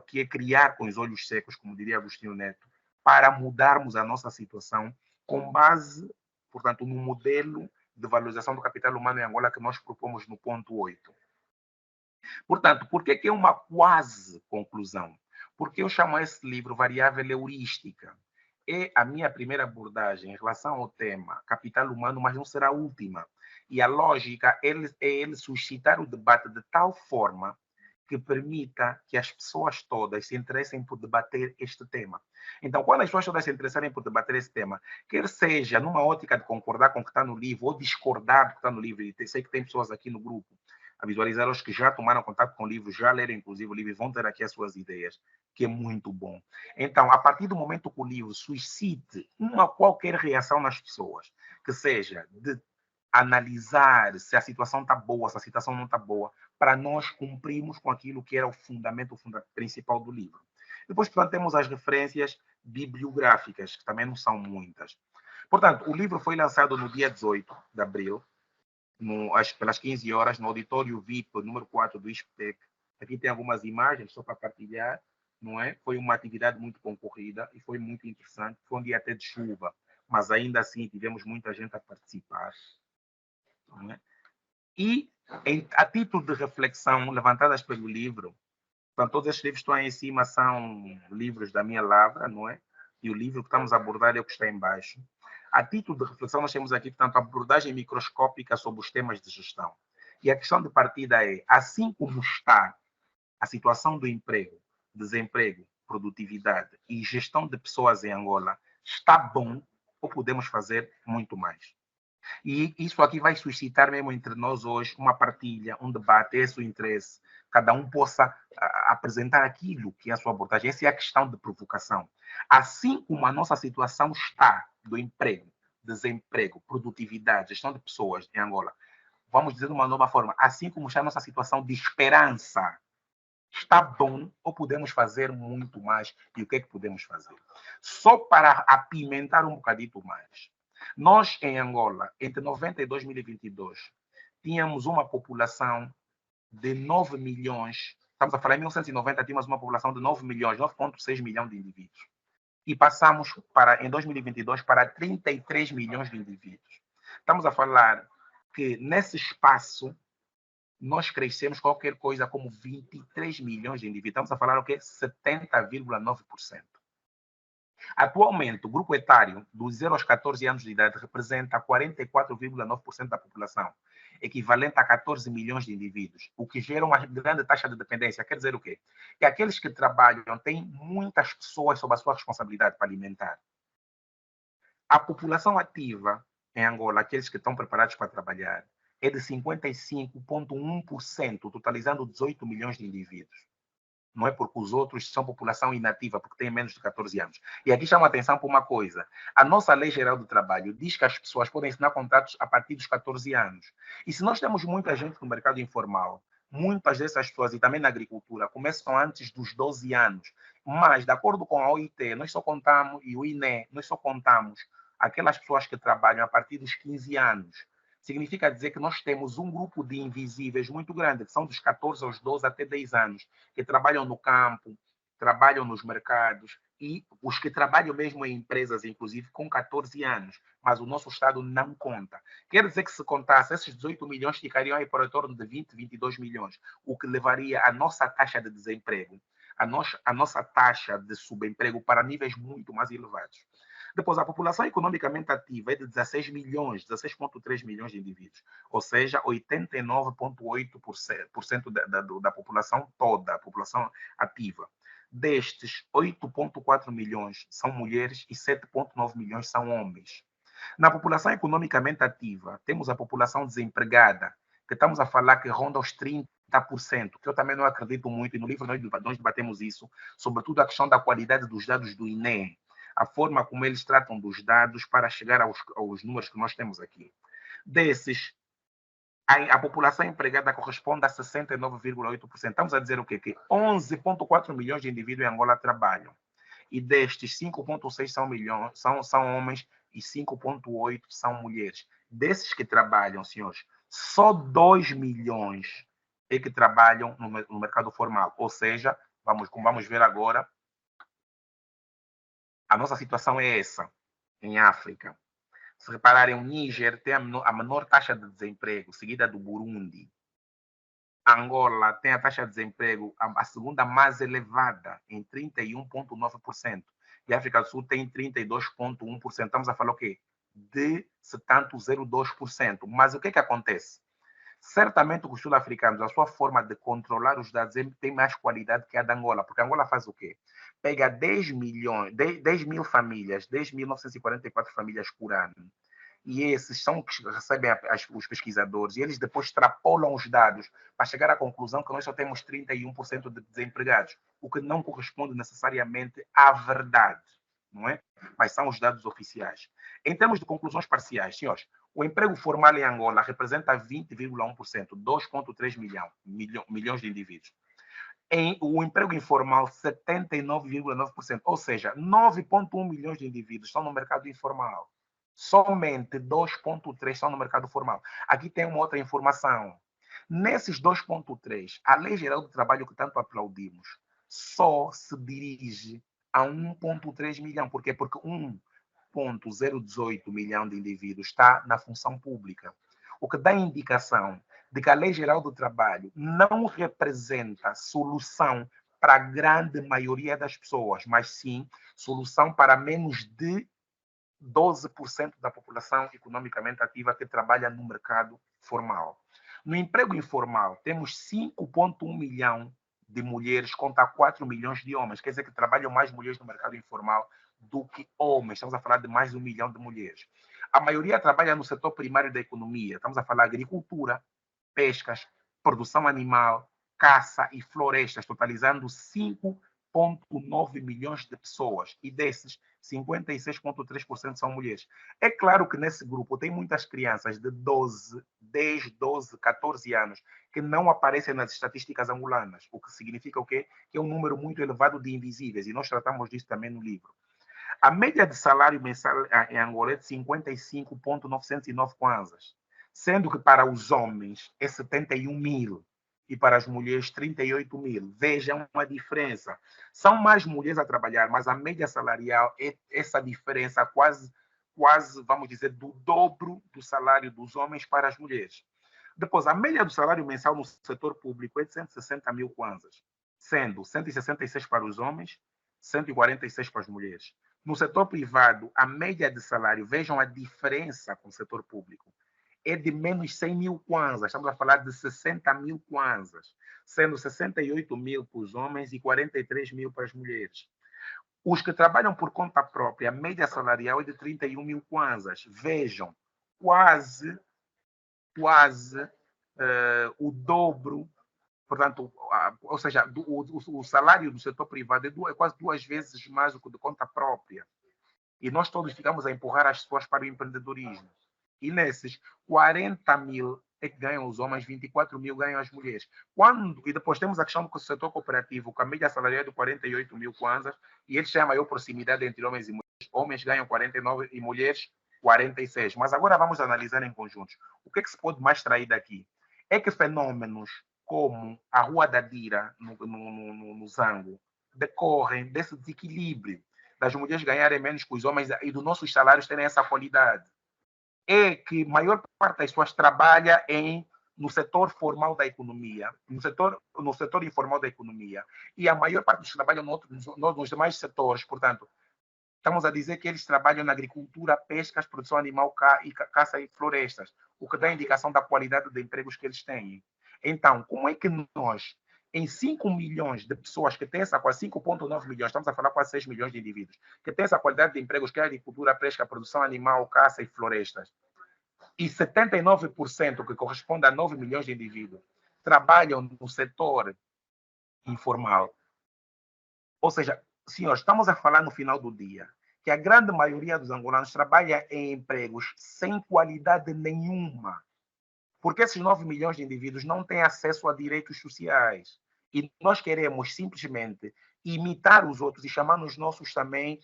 que é criar com os olhos secos, como diria Agostinho Neto, para mudarmos a nossa situação com base, portanto, no modelo de valorização do capital humano em Angola que nós propomos no ponto 8. Portanto, por que é uma quase conclusão? Porque eu chamo esse livro variável heurística. É a minha primeira abordagem em relação ao tema capital humano, mas não será a última. E a lógica é ele suscitar o debate de tal forma que permita que as pessoas todas se interessem por debater este tema. Então, quando as pessoas todas se interessarem por debater esse tema, quer seja numa ótica de concordar com o que está no livro ou discordar do que está no livro, e sei que tem pessoas aqui no grupo a visualizar os que já tomaram contato com o livro, já leram inclusive o livro e vão ter aqui as suas ideias, que é muito bom. Então, a partir do momento que o livro suscite qualquer reação nas pessoas, que seja de analisar se a situação está boa, se a situação não está boa, para nós cumprirmos com aquilo que era o fundamento principal do livro. Depois, portanto, temos as referências bibliográficas, que também não são muitas. Portanto, o livro foi lançado no dia 18 de abril, pelas 15 horas, no auditório VIP número 4 do ISPTEC. Aqui tem algumas imagens só para partilhar, não é? Foi uma atividade muito concorrida e foi muito interessante. Foi um dia até de chuva, mas ainda assim tivemos muita gente a participar. Não é? E, a título de reflexão, levantadas pelo livro, então, todos estes livros que estão aí em cima são livros da minha lavra, não é? E o livro que estamos a abordar é o que está em baixo. A título de reflexão, nós temos aqui, portanto, a abordagem microscópica sobre os temas de gestão. E a questão de partida é, assim como está a situação do emprego, desemprego, produtividade e gestão de pessoas em Angola, está bom ou podemos fazer muito mais? E isso aqui vai suscitar mesmo entre nós hoje uma partilha, um debate, esse é o interesse. Cada um possa apresentar aquilo que é a sua abordagem. Essa é a questão de provocação. Assim como a nossa situação está do emprego, desemprego, produtividade, gestão de pessoas em Angola, vamos dizer de uma nova forma, assim como está a nossa situação de esperança, está bom ou podemos fazer muito mais? E o que é que podemos fazer? Só para apimentar um bocadito mais. Nós, em Angola, entre 90 e 2022, tínhamos uma população de 9 milhões. Estamos a falar em 1990, tínhamos uma população de 9 milhões, 9,6 milhões de indivíduos. E passamos, em 2022, para 33 milhões de indivíduos. Estamos a falar que, nesse espaço, nós crescemos qualquer coisa como 23 milhões de indivíduos. Estamos a falar o quê? 70,9%. Atualmente, o grupo etário dos 0 aos 14 anos de idade representa 44,9% da população, equivalente a 14 milhões de indivíduos, o que gera uma grande taxa de dependência. Quer dizer o quê? Que aqueles que trabalham têm muitas pessoas sob a sua responsabilidade para alimentar. A população ativa em Angola, aqueles que estão preparados para trabalhar, é de 55,1%, totalizando 18 milhões de indivíduos. Não é porque os outros são população inativa, porque têm menos de 14 anos. E aqui chama a atenção para uma coisa. A nossa Lei Geral do Trabalho diz que as pessoas podem assinar contratos a partir dos 14 anos. E se nós temos muita gente no mercado informal, muitas dessas pessoas, e também na agricultura, começam antes dos 12 anos. Mas, de acordo com a OIT, nós só contamos, e o INE, nós só contamos aquelas pessoas que trabalham a partir dos 15 anos. Significa dizer que nós temos um grupo de invisíveis muito grande, que são dos 14 aos 12 até 10 anos, que trabalham no campo, trabalham nos mercados, e os que trabalham mesmo em empresas, inclusive, com 14 anos, mas o nosso Estado não conta. Quer dizer que se contasse, esses 18 milhões ficariam aí por torno de 20, 22 milhões, o que levaria a nossa taxa de desemprego, a nossa taxa de subemprego para níveis muito mais elevados. Depois, a população economicamente ativa é de 16 milhões, 16,3 milhões de indivíduos, ou seja, 89,8% da população toda, a população ativa. Destes, 8,4 milhões são mulheres e 7,9 milhões são homens. Na população economicamente ativa, temos a população desempregada, que estamos a falar que ronda os 30%, que eu também não acredito muito, e no livro nós debatemos isso, sobretudo a questão da qualidade dos dados do INE, a forma como eles tratam dos dados para chegar aos números que nós temos aqui. Desses, a população empregada corresponde a 69,8%. Estamos a dizer o quê? Que 11,4 milhões de indivíduos em Angola trabalham. E destes, 5,6 são homens e 5,8 são mulheres. Desses que trabalham, senhores, só 2 milhões é que trabalham no mercado formal. Ou seja, como vamos ver agora, a nossa situação é essa, em África. Se repararem, o Níger tem a menor taxa de desemprego, seguida do Burundi. Angola tem a taxa de desemprego a segunda mais elevada, em 31,9%. E a África do Sul tem 32,1%. Estamos a falar o quê? De 0,02%. Mas o que acontece? Certamente os sul-africanos, a sua forma de controlar os dados tem mais qualidade que a da Angola, porque a Angola faz o quê? Pega 10 mil famílias, 10.944 famílias por ano, e esses são que recebem os pesquisadores, e eles depois extrapolam os dados para chegar à conclusão que nós só temos 31% de desempregados, o que não corresponde necessariamente à verdade, não é? Mas são os dados oficiais. Em termos de conclusões parciais, senhores, o emprego formal em Angola representa 20,1%, 2,3 milhões de indivíduos. O emprego informal, 79,9%, ou seja, 9,1 milhões de indivíduos estão no mercado informal. Somente 2,3 estão no mercado formal. Aqui tem uma outra informação. Nesses 2,3, a Lei Geral do Trabalho que tanto aplaudimos só se dirige a 1,3 milhão. Por quê? Porque 1,018 milhão de indivíduos está na função pública, o que dá indicação de que a Lei Geral do Trabalho não representa solução para a grande maioria das pessoas, mas sim solução para menos de 12% da população economicamente ativa que trabalha no mercado formal. No emprego informal, temos 5,1 milhão de mulheres contra 4 milhões de homens. Quer dizer que trabalham mais mulheres no mercado informal do que homens. Estamos a falar de mais de 1 milhão de mulheres. A maioria trabalha no setor primário da economia. Estamos a falar de agricultura, pescas, produção animal, caça e florestas, totalizando 2,9 milhões de pessoas, e desses, 56,3% são mulheres. É claro que nesse grupo tem muitas crianças de 10, 12, 14 anos que não aparecem nas estatísticas angolanas, o que significa o quê? Que é um número muito elevado de invisíveis, e nós tratamos disso também no livro. A média de salário mensal em Angola é de 55,909 kwanzas, sendo que para os homens é 71 mil e para as mulheres 38 mil. Vejam a diferença. São mais mulheres a trabalhar, mas a média salarial é essa diferença quase, vamos dizer, do dobro do salário dos homens para as mulheres. Depois, a média do salário mensal no setor público é de 160 mil kwanzas, sendo 166 para os homens, 146 para as mulheres. No setor privado, a média de salário, vejam a diferença com o setor público, é de menos 100 mil kwanzas. Estamos a falar de 60 mil kwanzas, sendo 68 mil para os homens e 43 mil para as mulheres. Os que trabalham por conta própria, a média salarial é de 31 mil kwanzas. Vejam, quase o dobro. Portanto, ou seja, o salário do setor privado é quase 2 vezes mais do que de conta própria. E nós todos ficamos a empurrar as pessoas para o empreendedorismo. E nesses 40 mil é que ganham os homens, 24 mil ganham as mulheres. E depois temos a questão do setor cooperativo, com a média salarial de 48 mil kwanzas, e eles têm a maior proximidade entre homens e mulheres. Homens ganham 49 e mulheres 46. Mas agora vamos analisar em conjuntos. O que é que se pode mais extrair daqui? É que fenômenos como a Rua da Dira, no Zango, decorrem desse desequilíbrio das mulheres ganharem menos que os homens e dos nossos salários terem essa qualidade. É que a maior parte das pessoas trabalha no setor formal da economia, no setor informal da economia, e a maior parte dos trabalham nos demais setores. Portanto, estamos a dizer que eles trabalham na agricultura, pescas, produção animal, caça e florestas, o que dá indicação da qualidade de empregos que eles têm. Então, como é que nós, em 5 milhões de pessoas que têm essa qualidade, 5,9 milhões, estamos a falar quase 6 milhões de indivíduos, que têm essa qualidade de empregos, que é agricultura, pesca, produção animal, caça e florestas, e 79%, que corresponde a 9 milhões de indivíduos, trabalham no setor informal. Ou seja, senhores, estamos a falar no final do dia que a grande maioria dos angolanos trabalha em empregos sem qualidade nenhuma, porque esses 9 milhões de indivíduos não têm acesso a direitos sociais. E nós queremos simplesmente imitar os outros e chamar os nossos também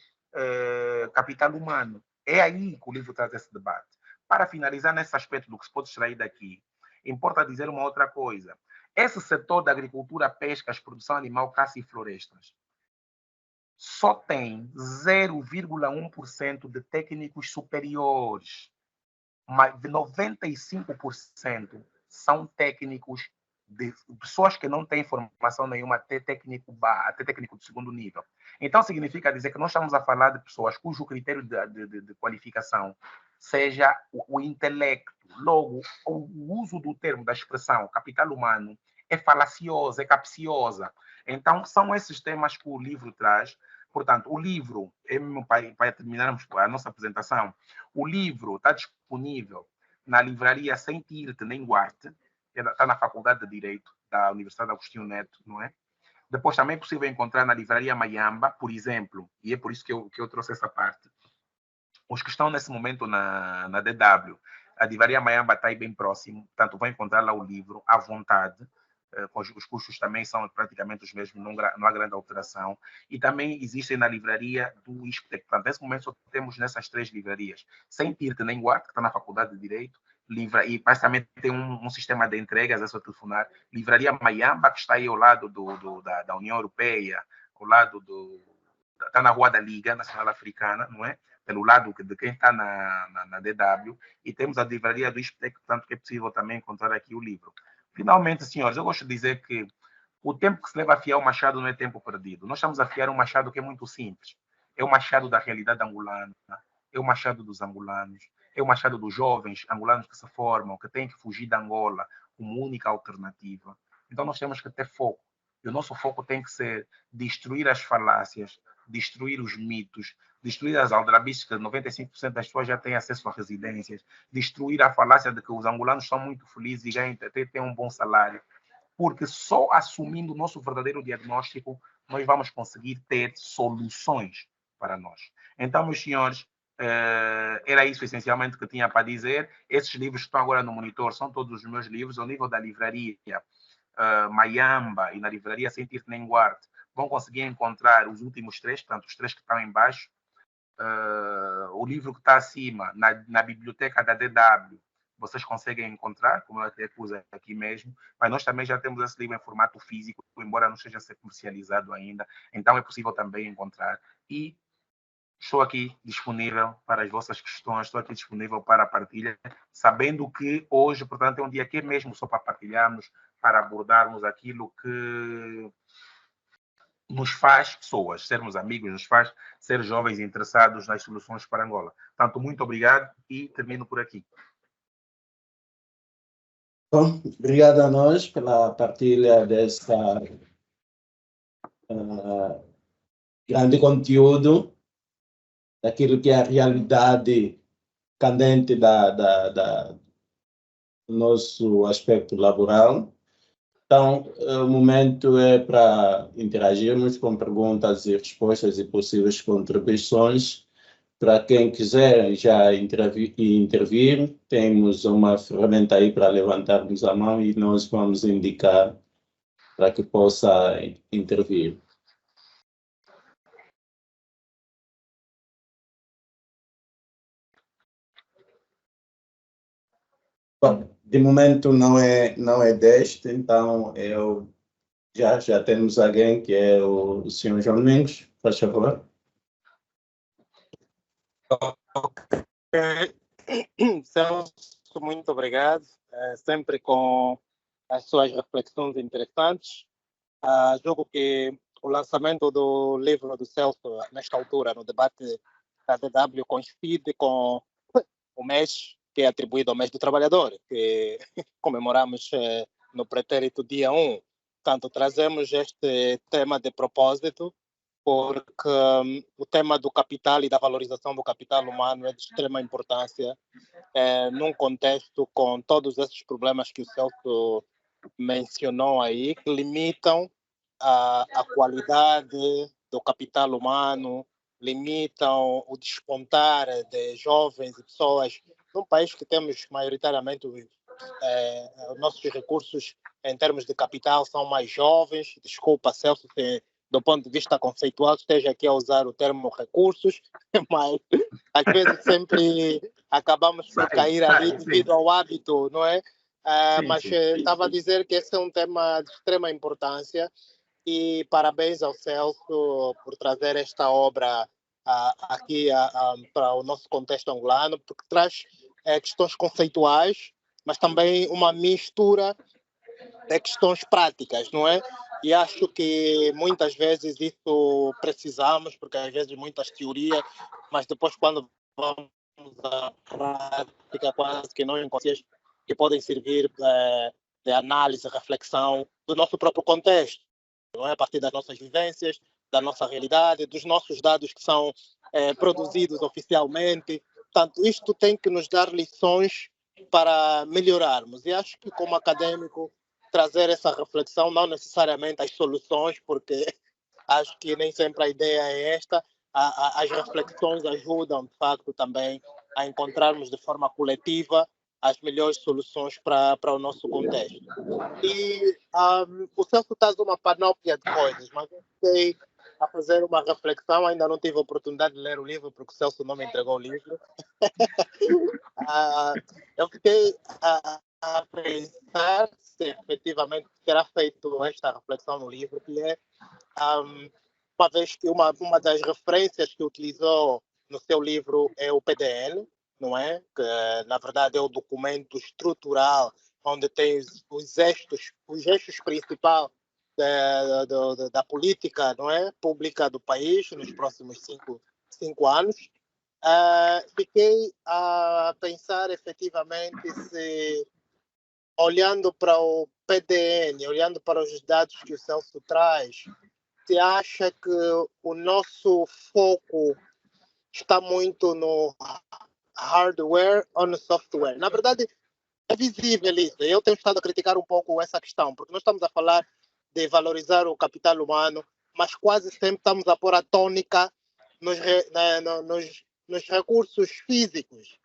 capital humano. É aí que o livro traz esse debate. Para finalizar nesse aspecto do que se pode extrair daqui, importa dizer uma outra coisa. Esse setor da agricultura, pescas, produção animal, caça e florestas só tem 0,1% de técnicos superiores. Mas 95% são técnicos de pessoas que não têm formação nenhuma até técnico de segundo nível. Então, significa dizer que nós estamos a falar de pessoas cujo critério de qualificação seja o intelecto. Logo, o uso do termo, da expressão capital humano é falaciosa, é capciosa. Então, são esses temas que o livro traz. Portanto, o livro, para terminarmos a nossa apresentação, o livro está disponível na livraria Sem Tilte Nem Guarte, que está na Faculdade de Direito da Universidade Agostinho Neto, não é? Depois também é possível encontrar na livraria Mayamba, por exemplo, e é por isso que eu trouxe essa parte. Os que estão nesse momento na DW, a livraria Mayamba está aí bem próximo, portanto, vão encontrar lá o livro à vontade. Os custos também são praticamente os mesmos, não há grande alteração. E também existem na livraria do ISPTEC. Portanto, nesse momento só temos nessas 3 livrarias. Sem Tilte Nem Guarte, que está na Faculdade de Direito, e basicamente tem um sistema de entregas, é só telefonar. Livraria Mayamba, que está aí ao lado da União Europeia, ao lado está na Rua da Liga Nacional Africana, não é? Pelo lado de quem está na DW. E temos a livraria do ISPTEC, portanto, que é possível também encontrar aqui o livro. Finalmente, senhores, eu gosto de dizer que o tempo que se leva a afiar o machado não é tempo perdido. Nós estamos a afiar um machado que é muito simples. É o machado da realidade angolana, é o machado dos angolanos, é o machado dos jovens angolanos que se formam, que têm que fugir da Angola como única alternativa. Então, nós temos que ter foco. E o nosso foco tem que ser destruir as falácias, destruir os mitos, destruir as aldrabices, que 95% das pessoas já têm acesso a residências, destruir a falácia de que os angolanos são muito felizes e têm um bom salário. porque só assumindo o nosso verdadeiro diagnóstico nós vamos conseguir ter soluções para nós. Então, meus senhores, era isso essencialmente que eu tinha para dizer. Esses livros que estão agora no monitor são todos os meus livros. Ao nível da livraria Mayamba e na livraria Sentir-te Nem Guarde, vão conseguir encontrar os últimos três, portanto, os três que estão embaixo. O livro que está acima, na biblioteca da DW, vocês conseguem encontrar, como eu até pus aqui mesmo, mas nós também já temos esse livro em formato físico, embora não esteja a ser comercializado ainda, então é possível também encontrar. E estou aqui disponível para as vossas questões, estou aqui disponível para a partilha, sabendo que hoje, portanto, é um dia que é mesmo só para partilharmos, para abordarmos aquilo que nos faz pessoas, sermos amigos, nos faz ser jovens interessados nas soluções para Angola. Portanto, muito obrigado e termino por aqui. Bom, obrigado a nós pela partilha desta grande conteúdo, daquilo que é a realidade candente do nosso aspecto laboral. Então, o momento é para interagirmos com perguntas e respostas e possíveis contribuições. Para quem quiser já intervir, temos uma ferramenta aí para levantarmos a mão e nós vamos indicar para que possa intervir. Bom, de momento não é deste, então já temos alguém que é o senhor João Domingos, faz favor. Celso, muito obrigado, sempre com as suas reflexões interessantes. Julgo que o lançamento do livro do Celso, nesta altura, no debate da DW, coincide com o mês que é atribuído ao mês do trabalhador, que comemoramos no pretérito dia 1. Portanto, trazemos este tema de propósito, porque o tema do capital e da valorização do capital humano é de extrema importância num contexto com todos esses problemas que o Celso mencionou aí, que limitam a qualidade do capital humano, limitam o despontar de jovens e pessoas num país que temos maioritariamente os nossos recursos em termos de capital são mais jovens. Desculpa, Celso, se do ponto de vista conceitual esteja aqui a usar o termo recursos, mas às vezes sempre acabamos por cair ali devido ao hábito, não é? Mas estava a dizer que esse é um tema de extrema importância e parabéns ao Celso por trazer esta obra aqui para o nosso contexto angolano, porque traz questões conceituais, mas também uma mistura de questões práticas, não é? E acho que muitas vezes isso precisamos, porque às vezes muitas teorias, mas depois quando vamos à prática quase que não inconscientes, que podem servir de análise, reflexão do nosso próprio contexto, não é? A partir das nossas vivências, da nossa realidade, dos nossos dados que são produzidos oficialmente. Portanto, isto tem que nos dar lições para melhorarmos. E acho que como acadêmico, trazer essa reflexão, não necessariamente as soluções, porque acho que nem sempre a ideia é esta. As reflexões ajudam, de facto, também a encontrarmos de forma coletiva as melhores soluções para o nosso contexto. E o Celso traz uma panóplia de coisas, mas eu fiquei a fazer uma reflexão, ainda não tive a oportunidade de ler o livro, porque o Celso não me entregou o livro. Eu fiquei a pensar se efetivamente terá feito esta reflexão no livro, que é uma vez que uma das referências que utilizou no seu livro é o PDL, não é? Que na verdade é o documento estrutural onde tem os eixos principais da política, não é, pública do país nos próximos cinco anos. Fiquei a pensar efetivamente se, olhando para o PDN, olhando para os dados que o Celso traz, se acha que o nosso foco está muito no hardware ou no software? Na verdade, é visível isso. Eu tenho estado a criticar um pouco essa questão, porque nós estamos a falar de valorizar o capital humano, mas quase sempre estamos a pôr a tônica nos recursos físicos,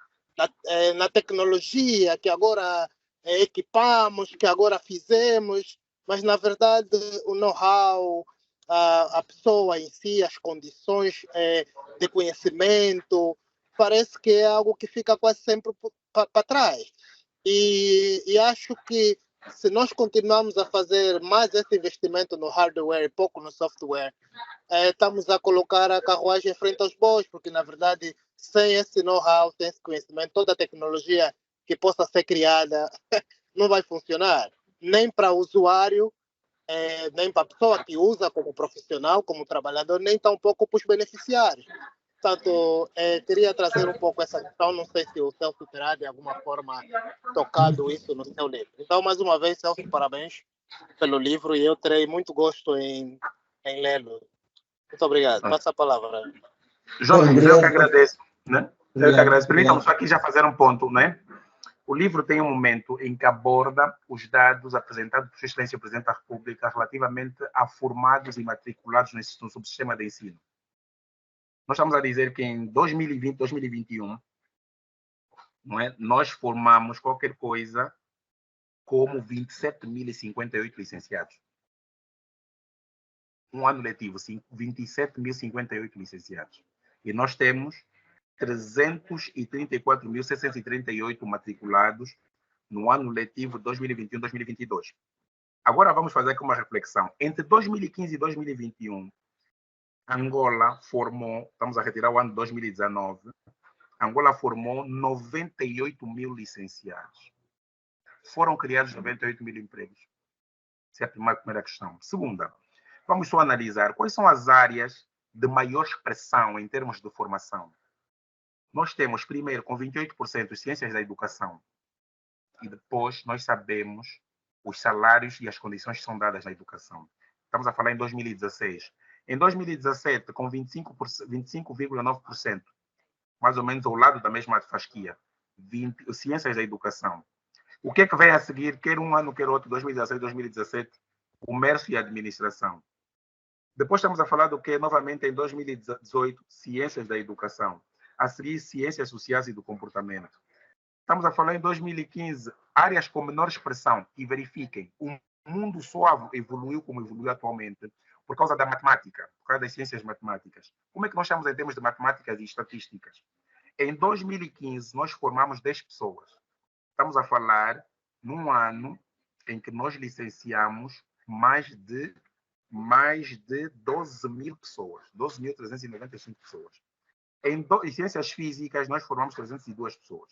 na tecnologia que agora equipamos, que agora fizemos, mas na verdade o know-how, a pessoa em si, as condições de conhecimento, parece que é algo que fica quase sempre para trás. E acho que se nós continuarmos a fazer mais esse investimento no hardware e pouco no software, estamos a colocar a carruagem em frente aos bois, porque na verdade, sem esse know-how, sem esse conhecimento, toda a tecnologia que possa ser criada não vai funcionar, nem para o usuário, nem para a pessoa que usa como profissional, como trabalhador, nem tampouco para os beneficiários. Portanto, queria trazer um pouco essa questão, não sei se o Celso terá de alguma forma tocado isso no seu livro. Então, mais uma vez, Celso, parabéns pelo livro e eu terei muito gosto em lê-lo. Muito obrigado. Passa a palavra. Jorge, eu que agradeço. Né? Eu que agradeço. Permitam-me só aqui já fazer um ponto. Né? O livro tem um momento em que aborda os dados apresentados por Sua Excelência o Presidente da República relativamente a formados e matriculados no subsistema de ensino. Nós estamos a dizer que em 2020, 2021, não é? Nós formamos qualquer coisa como 27.058 licenciados. Um ano letivo, 27.058 licenciados. E nós temos 334.638 matriculados no ano letivo 2021-2022. Agora vamos fazer aqui uma reflexão. Entre 2015 e 2021, Angola formou, estamos a retirar o ano 2019, Angola formou 98 mil licenciados. Foram criados 98 mil empregos. Essa é a primeira questão. Segunda, vamos só analisar quais são as áreas de maior expressão em termos de formação. Nós temos, primeiro, com 28% ciências da educação. E depois nós sabemos os salários e as condições que são dadas na educação. Estamos a falar em 2016. Em 2017, com 25,9%, mais ou menos ao lado da mesma fasquia, ciências da educação. O que é que vem a seguir, quer um ano, quer outro, 2016, 2017, comércio e administração. Depois estamos a falar do que, novamente, em 2018, ciências da educação. A seguir, ciências sociais e do comportamento. Estamos a falar em 2015, áreas com menor expressão. E verifiquem, o mundo só evoluiu como evoluiu atualmente por causa da matemática, por causa das ciências matemáticas. Como é que nós estamos em termos de matemáticas e estatísticas? Em 2015, nós formamos 10 pessoas. Estamos a falar num ano em que nós licenciamos mais de 12 mil pessoas, 12.395 pessoas. Em ciências físicas, nós formamos 302 pessoas.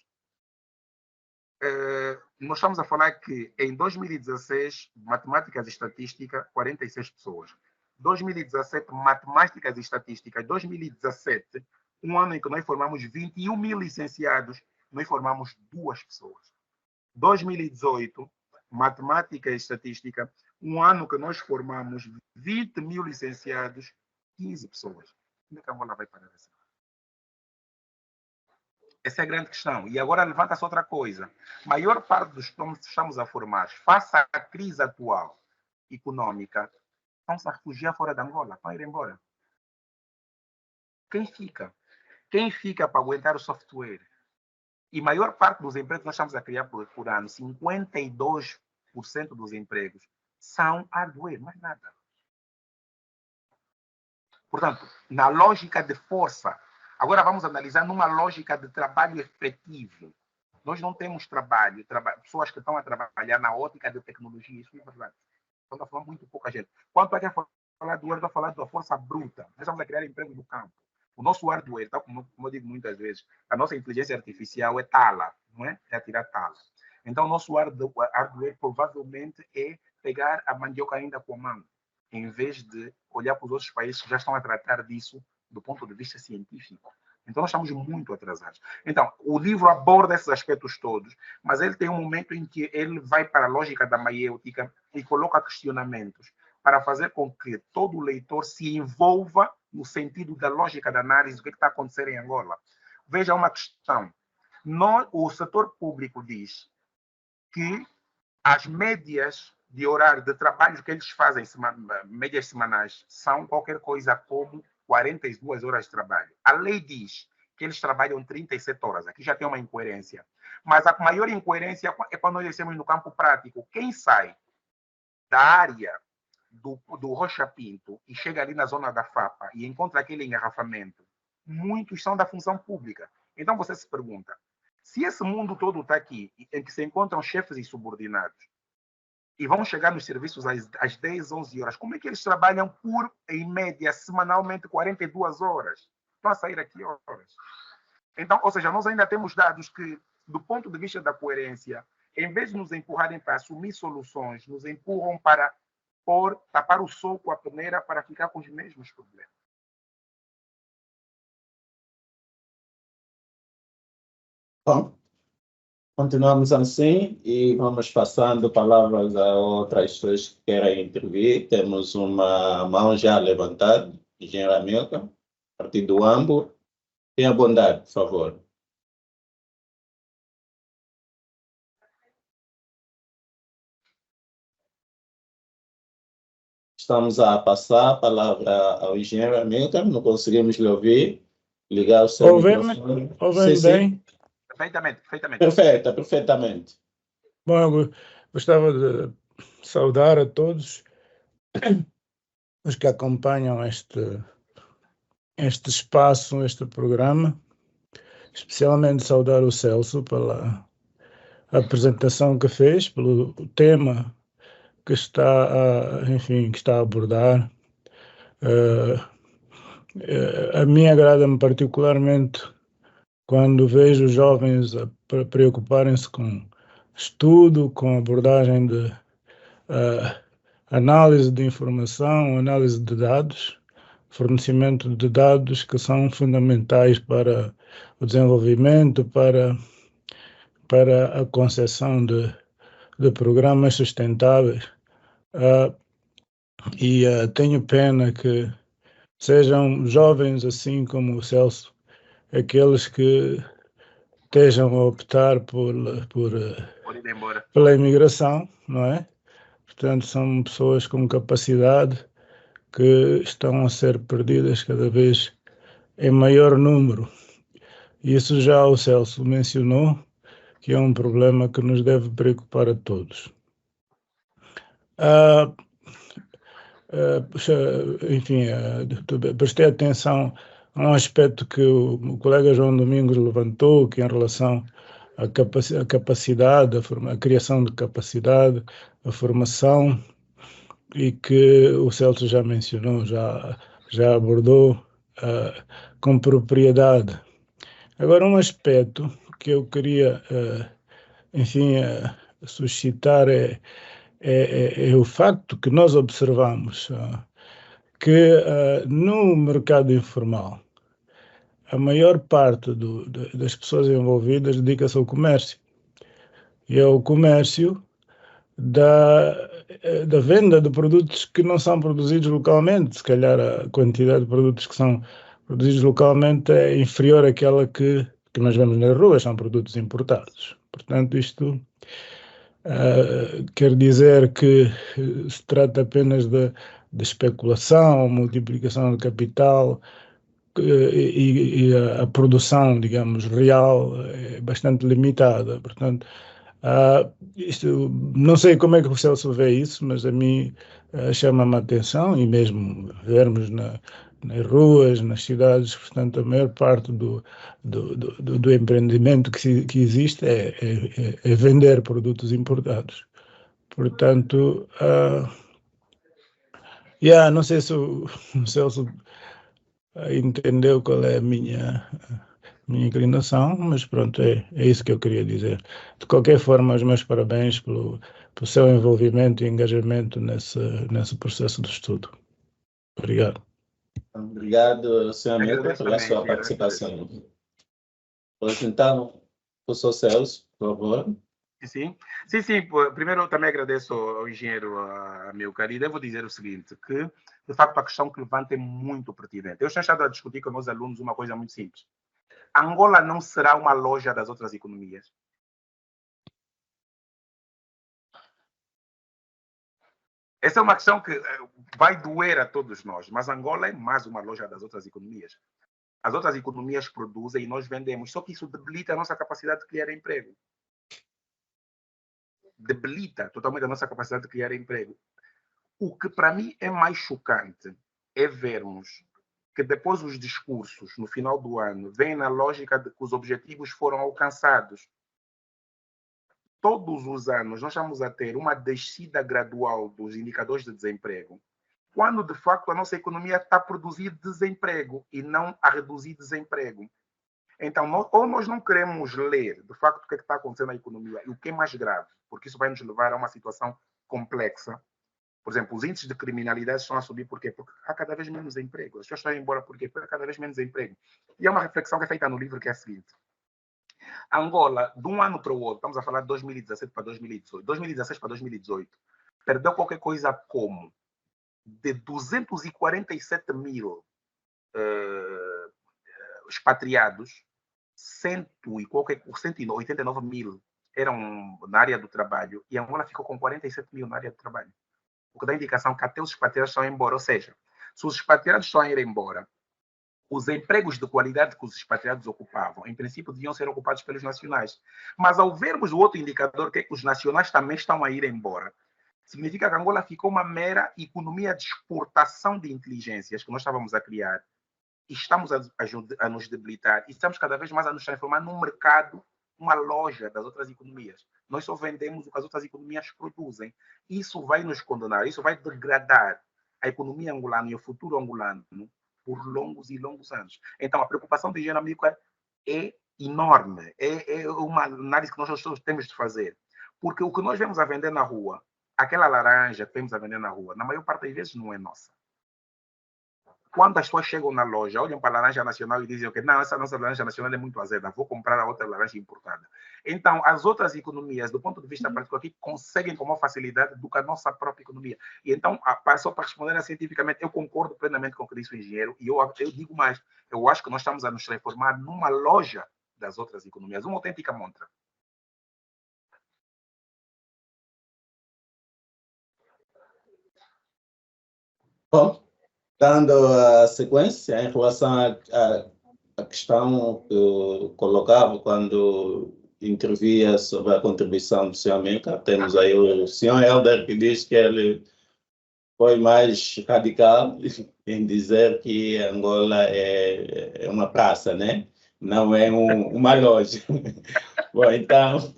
Nós estamos a falar que em 2016, matemáticas e estatística, 46 pessoas. 2017, matemáticas e estatística. 2017, um ano em que nós formamos 21 mil licenciados, nós formamos 2 pessoas. 2018, matemática e estatística, um ano que nós formamos 20 mil licenciados, 15 pessoas. Como é que a Angola vai parar assim? Essa é a grande questão. E agora levanta-se outra coisa. A maior parte dos que estamos a formar, face à crise atual econômica, estão-se a refugiar fora da Angola, estão a ir embora. Quem fica? Quem fica para aguentar o software? E a maior parte dos empregos que nós estamos a criar por ano, 52% dos empregos, são hardware, mais nada. Portanto, na lógica de força, agora vamos analisar numa lógica de trabalho efetivo. Nós não temos trabalho, pessoas que estão a trabalhar na ótica de tecnologia, isso é verdade. Estamos a falar muito pouca gente. Quanto é que falar do hardware, falar da força bruta. Nós estamos a criar empregos no campo. O nosso hardware, tá, como eu digo muitas vezes, a nossa inteligência artificial é tala, não é? É tirar tala. Então, o nosso hardware provavelmente é pegar a mandioca ainda com a mão, em vez de olhar para os outros países que já estão a tratar disso do ponto de vista científico. Então, nós estamos muito atrasados. Então, o livro aborda esses aspectos todos, mas ele tem um momento em que ele vai para a lógica da maiêutica e coloca questionamentos para fazer com que todo leitor se envolva no sentido da lógica da análise do que está acontecendo em Angola. Veja uma questão. O setor público diz que as médias de horário de trabalho que eles fazem, médias semanais, são qualquer coisa como 42 horas de trabalho. A lei diz que eles trabalham 37 horas. Aqui já tem uma incoerência. Mas a maior incoerência é quando nós descemos no campo prático. Quem sai da área do Rocha Pinto e chega ali na zona da FAPA e encontra aquele engarrafamento, muitos são da função pública. Então você se pergunta, se esse mundo todo está aqui, em que se encontram chefes e subordinados, e vão chegar nos serviços às 10, 11 horas, como é que eles trabalham por, em média, semanalmente, 42 horas? Estão a sair aqui horas. Então, ou seja, nós ainda temos dados que, do ponto de vista da coerência, em vez de nos empurrarem para assumir soluções, nos empurram para tapar o sol com a peneira para ficar com os mesmos problemas. Bom, continuamos assim e vamos passando palavras a outras pessoas que querem intervir. Temos uma mão já levantada, engenheiro Hamilton, partido do AMBO. Tenha bondade, por favor. Estamos a passar a palavra ao engenheiro Hamilton, não conseguimos lhe ouvir. Ligar o seu microfone. Ouvem bem? Perfeitamente. Perfeitamente. Bom, eu gostava de saudar a todos os que acompanham este espaço, este programa, especialmente saudar o Celso pela apresentação que fez, pelo tema que está a abordar. A mim agrada-me particularmente quando vejo jovens a preocuparem-se com estudo, com abordagem de análise de informação, análise de dados, fornecimento de dados que são fundamentais para o desenvolvimento, para a concepção de programas sustentáveis. Tenho pena que sejam jovens assim como o Celso, aqueles que estejam a optar pela imigração, não é? Portanto, são pessoas com capacidade que estão a ser perdidas cada vez em maior número. Isso já o Celso mencionou, que é um problema que nos deve preocupar a todos. Prestei atenção a um aspecto que o colega João Domingos levantou, que é em relação à capacidade, a criação de capacidade, a formação, e que o Celso já mencionou, já abordou com propriedade. Agora, um aspecto que eu queria, suscitar é o facto que nós observamos que no mercado informal a maior parte das pessoas envolvidas dedica-se ao comércio. E é o comércio da venda de produtos que não são produzidos localmente. Se calhar a quantidade de produtos que são produzidos localmente é inferior àquela que nós vemos nas ruas, são produtos importados. Portanto, isto quer dizer que se trata apenas de especulação, multiplicação de capital, e a produção, digamos, real é bastante limitada. Portanto, não sei como é que o Celso vê isso, mas a mim chama-me a atenção, e mesmo vermos nas ruas, nas cidades, portanto, a maior parte do empreendimento que existe é vender produtos importados. Portanto, não sei se o Celso entendeu qual é a minha inclinação, mas pronto, é isso que eu queria dizer. De qualquer forma, os meus parabéns pelo seu envolvimento e engajamento nesse processo de estudo. Obrigado. Obrigado, Sr. Hamilton, pela sua participação. Pois então, o Sr. Celso, por favor. Sim. Primeiro, eu também agradeço ao engenheiro Amilcar, e devo dizer o seguinte, que, de facto, a questão que levanta é muito pertinente. Eu tenho estado a discutir com meus alunos uma coisa muito simples. Angola não será uma loja das outras economias. Essa é uma questão que vai doer a todos nós, mas Angola é mais uma loja das outras economias. As outras economias produzem e nós vendemos, só que isso debilita a nossa capacidade de criar emprego. Debilita totalmente a nossa capacidade de criar emprego. O que para mim é mais chocante é vermos que depois os discursos, no final do ano, vêm na lógica de que os objetivos foram alcançados. Todos os anos nós estamos a ter uma descida gradual dos indicadores de desemprego, quando de facto a nossa economia está a produzir desemprego e não a reduzir desemprego. Então, ou nós não queremos ler de facto o que está acontecendo na economia e o que é mais grave, porque isso vai nos levar a uma situação complexa. Por exemplo, os índices de criminalidade estão a subir por quê? Porque há cada vez menos emprego. As pessoas estão indo embora por quê? Porque há cada vez menos emprego. E é uma reflexão que é feita no livro que é a seguinte. Angola, de um ano para o outro, estamos a falar de 2017 para 2018, 2016 para 2018, perdeu qualquer coisa como de 247 mil expatriados, 189 mil eram na área do trabalho e Angola ficou com 47 mil na área do trabalho. O que dá indicação que até os expatriados estão a ir embora. Ou seja, se os expatriados estão a ir embora, os empregos de qualidade que os expatriados ocupavam, em princípio, deviam ser ocupados pelos nacionais. Mas ao vermos o outro indicador, que é que os nacionais também estão a ir embora, significa que Angola ficou uma mera economia de exportação de inteligências que nós estávamos a criar e estamos a nos debilitar e estamos cada vez mais a nos transformar num mercado, uma loja das outras economias. Nós só vendemos o que as outras economias produzem. Isso vai nos condenar, isso vai degradar a economia angolana e o futuro angolano por longos e longos anos. Então, a preocupação do engenheiro Amílcar é enorme. É uma análise que nós temos de fazer. Porque o que nós vemos a vender na rua, aquela laranja que vemos a vender na rua, na maior parte das vezes não é nossa. Quando as pessoas chegam na loja, olham para a laranja nacional e dizem que não, essa nossa laranja nacional é muito azeda, vou comprar a outra laranja importada. Então, as outras economias, do ponto de vista prático aqui, conseguem com maior facilidade do que a nossa própria economia. E então, só para responder cientificamente, eu concordo plenamente com o que disse o engenheiro, e eu digo mais, eu acho que nós estamos a nos transformar numa loja das outras economias, uma autêntica montra. Bom, dando a sequência em relação à questão que eu colocava quando intervia sobre a contribuição do Sr. Amílcar, temos aí o Sr. Helder que diz que ele foi mais radical em dizer que Angola é uma praça, né? Não é uma loja. Bom, então,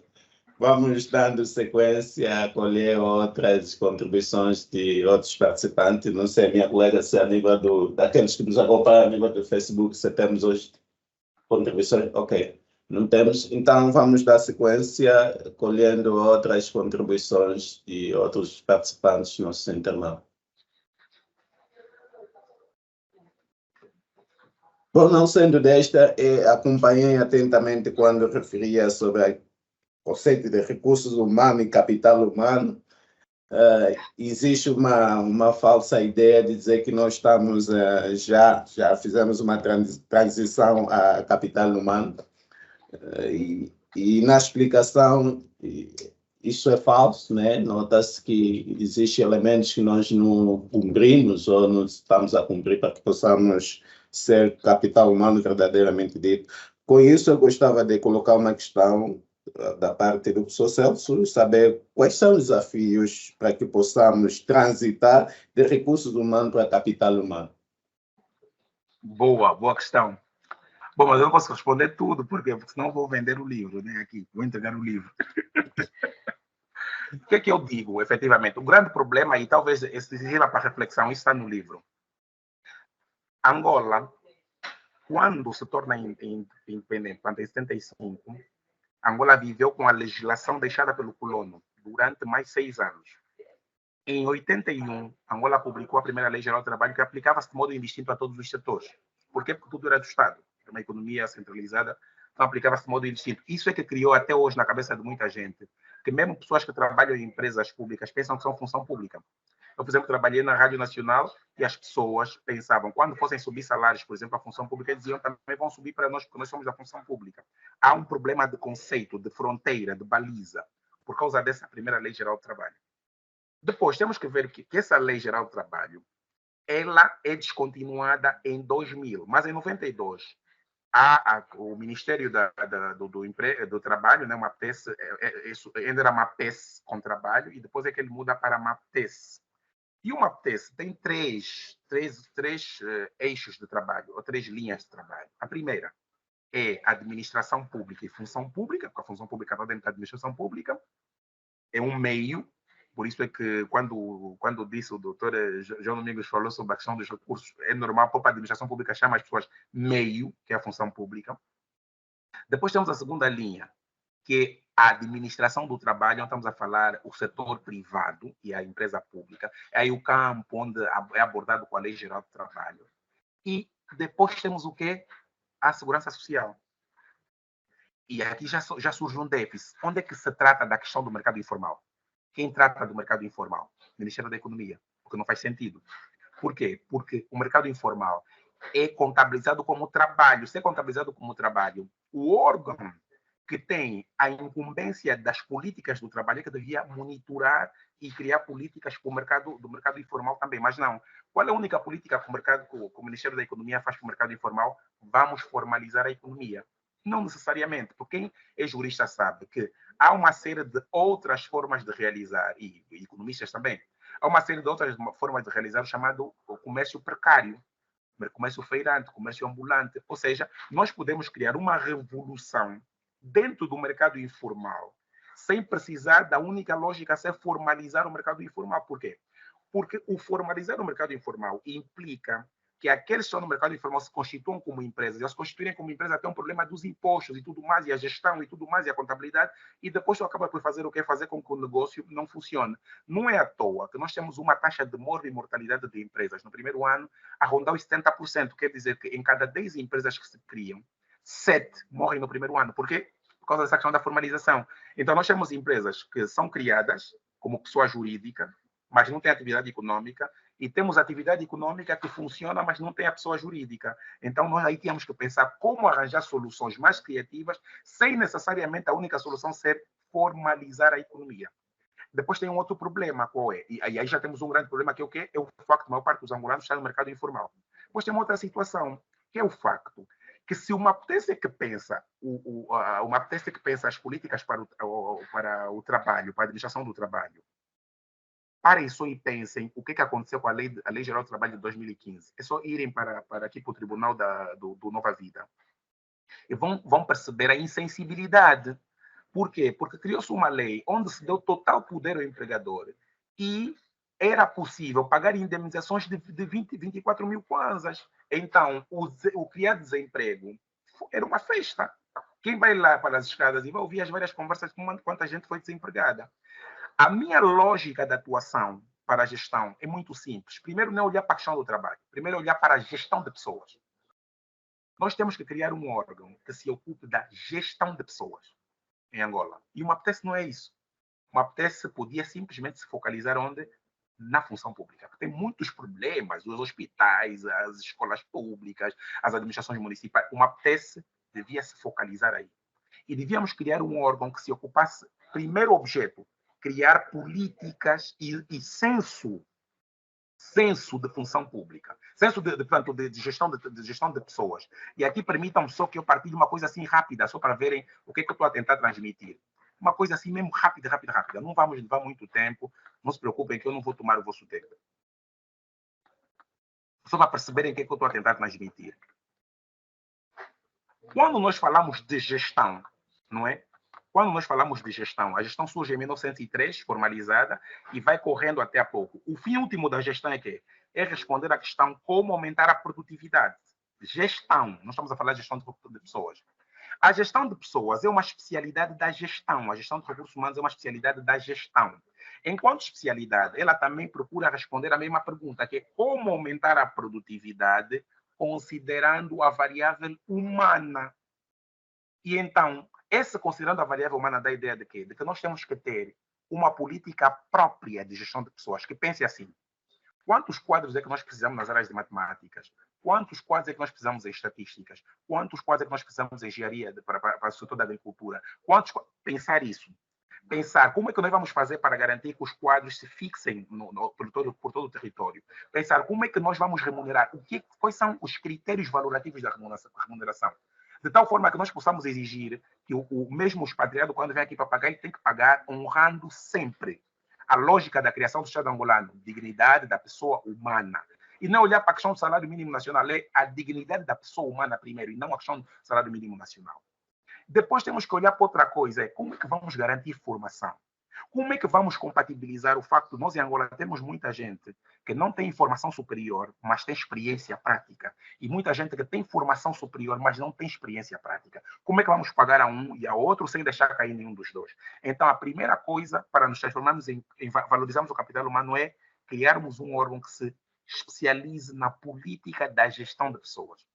vamos dando sequência a colher outras contribuições de outros participantes. Não sei, minha colega, se a nível daqueles que nos acompanham a nível do Facebook, se temos hoje contribuições. Ok, não temos. Então, vamos dar sequência colhendo outras contribuições de outros participantes no nosso internato. Bom, não sendo desta, acompanhei atentamente quando referia sobre o conceito de recursos humanos e capital humano. Existe uma falsa ideia de dizer que nós estamos já fizemos uma transição a capital humano. E na explicação, isso é falso, né? Nota-se que existem elementos que nós não cumprimos ou não estamos a cumprir para que possamos ser capital humano verdadeiramente dito. Com isso, eu gostava de colocar uma questão da parte do professor Celso, saber quais são os desafios para que possamos transitar de recursos humanos para capital humano. Boa questão. Bom, mas eu não posso responder tudo, porque senão vou vender o livro, né? Aqui, vou entregar o livro. O que é que eu digo, efetivamente? O grande problema, e talvez esse sirva para reflexão, isso está no livro. Angola, quando se torna independente, quando em 75, Angola viveu com a legislação deixada pelo colono durante mais 6 anos. Em 81, Angola publicou a primeira Lei Geral do Trabalho que aplicava-se de modo indistinto a todos os setores. Por quê? Porque tudo era do Estado. Era uma economia centralizada, então aplicava-se de modo indistinto. Isso é que criou até hoje na cabeça de muita gente, que mesmo pessoas que trabalham em empresas públicas pensam que são função pública. Eu, por exemplo, trabalhei na Rádio Nacional e as pessoas pensavam, quando fossem subir salários, por exemplo, a função pública, diziam também vão subir para nós, porque nós somos da função pública. Há um problema de conceito, de fronteira, de baliza, por causa dessa primeira Lei Geral do Trabalho. Depois, temos que ver que essa Lei Geral do Trabalho, ela é descontinuada em 2000, mas em 92, o Ministério do Trabalho, né, uma PES, isso ainda era uma PES com trabalho, e depois é que ele muda para uma PES. E uma PES tem três eixos de trabalho, ou 3 linhas de trabalho. A primeira é administração pública e função pública, porque a função pública está dentro da administração pública, é um meio. Por isso é que, quando disse o doutor João Domingos falou sobre a questão dos recursos, é normal, a própria administração pública chama as pessoas meio, que é a função pública. Depois temos a segunda linha, que é a administração do trabalho, onde estamos a falar o setor privado e a empresa pública. É aí o campo onde é abordado com a Lei Geral do Trabalho. E depois temos o quê? A segurança social. E aqui já surge um déficit. Onde é que se trata da questão do mercado informal? Quem trata do mercado informal? O Ministério da Economia, porque não faz sentido. Por quê? Porque o mercado informal é contabilizado como trabalho. Se é contabilizado como trabalho, o órgão que tem a incumbência das políticas do trabalho é que devia monitorar e criar políticas para o mercado informal também. Mas não. Qual é a única política que o Ministério da Economia faz para o mercado informal? Vamos formalizar a economia. Não necessariamente, porque quem é jurista sabe que há uma série de outras formas de realizar, e economistas também, há uma série de outras formas de realizar o chamado comércio precário, comércio feirante, comércio ambulante. Ou seja, nós podemos criar uma revolução dentro do mercado informal, sem precisar da única lógica ser formalizar o mercado informal. Por quê? Porque o formalizar o mercado informal implica que aqueles que estão no mercado informal se constituam como empresas. E ao se constituírem como empresa, tem um problema dos impostos e tudo mais, e a gestão e tudo mais, e a contabilidade, e depois tu acaba por fazer o que é fazer com que o negócio não funcione. Não é à toa que nós temos uma taxa de morte e mortalidade de empresas no primeiro ano a rondar os 70%. Quer dizer que em cada 10 empresas que se criam, 7 morrem no primeiro ano. Por quê? Por causa dessa questão da formalização. Então, nós temos empresas que são criadas como pessoa jurídica, mas não tem atividade econômica, e temos atividade econômica que funciona, mas não tem a pessoa jurídica. Então, nós aí temos que pensar como arranjar soluções mais criativas, sem necessariamente a única solução ser formalizar a economia. Depois tem um outro problema, qual é? E aí já temos um grande problema, que é o quê? É o facto de a maior parte dos angolanos estar no mercado informal. Depois tem uma outra situação, que é o facto que se uma potência que pensa, uma potência que pensa as políticas para o trabalho, para a administração do trabalho, parem só e pensem o que aconteceu com a Lei Geral do Trabalho de 2015. É só irem para aqui para o Tribunal do Nova Vida. E vão perceber a insensibilidade. Por quê? Porque criou-se uma lei onde se deu total poder ao empregador e era possível pagar indemnizações de 24 mil kwanzas. Então, o criar desemprego era uma festa. Quem vai lá para as escadas e vai ouvir as várias conversas de quanta gente foi desempregada. A minha lógica de atuação para a gestão é muito simples. Primeiro, não é olhar para a questão do trabalho. Primeiro, é olhar para a gestão de pessoas. Nós temos que criar um órgão que se ocupe da gestão de pessoas em Angola. E uma PTS não é isso. Uma PTS podia simplesmente se focalizar onde? Na função pública. Tem muitos problemas, os hospitais, as escolas públicas, as administrações municipais. Uma PTS devia se focalizar aí. E devíamos criar um órgão que se ocupasse, primeiro objeto, criar políticas e senso de função pública, senso de gestão de pessoas. E aqui permitam só que eu partilhe uma coisa assim rápida, só para verem o que é que eu estou a tentar transmitir. Uma coisa assim mesmo rápida. Não vamos levar muito tempo, não se preocupem que eu não vou tomar o vosso tempo. Só para perceberem o que é que eu estou a tentar transmitir. Quando nós falamos de gestão, não é? Quando nós falamos de gestão, a gestão surge em 1903, formalizada, e vai correndo até há pouco. O fim último da gestão é quê? É responder à questão como aumentar a produtividade. Gestão, nós estamos a falar de gestão de pessoas. A gestão de pessoas é uma especialidade da gestão. A gestão de recursos humanos é uma especialidade da gestão. Enquanto especialidade, ela também procura responder a mesma pergunta, que é como aumentar a produtividade considerando a variável humana. E então, considerando a variável humana, dá a ideia de quê? De que nós temos que ter uma política própria de gestão de pessoas, que pense assim: quantos quadros é que nós precisamos nas áreas de matemáticas? Quantos quadros é que nós precisamos em estatísticas? Quantos quadros é que nós precisamos em engenharia para o setor da agricultura? Pensar isso. Pensar como é que nós vamos fazer para garantir que os quadros se fixem por todo o território. Pensar como é que nós vamos remunerar, quais são os critérios valorativos da remuneração. De tal forma que nós possamos exigir que o mesmo expatriado, quando vem aqui para pagar, ele tem que pagar honrando sempre a lógica da criação do Estado angolano, dignidade da pessoa humana. E não olhar para a questão do salário mínimo nacional, é a dignidade da pessoa humana primeiro, e não a questão do salário mínimo nacional. Depois temos que olhar para outra coisa, é como é que vamos garantir formação? Como é que vamos compatibilizar o facto de nós em Angola temos muita gente que não tem formação superior, mas tem experiência prática, e muita gente que tem formação superior, mas não tem experiência prática. Como é que vamos pagar a um e a outro sem deixar cair nenhum dos dois? Então, a primeira coisa para nos transformarmos em valorizarmos o capital humano é criarmos um órgão que se especialize na política da gestão de pessoas.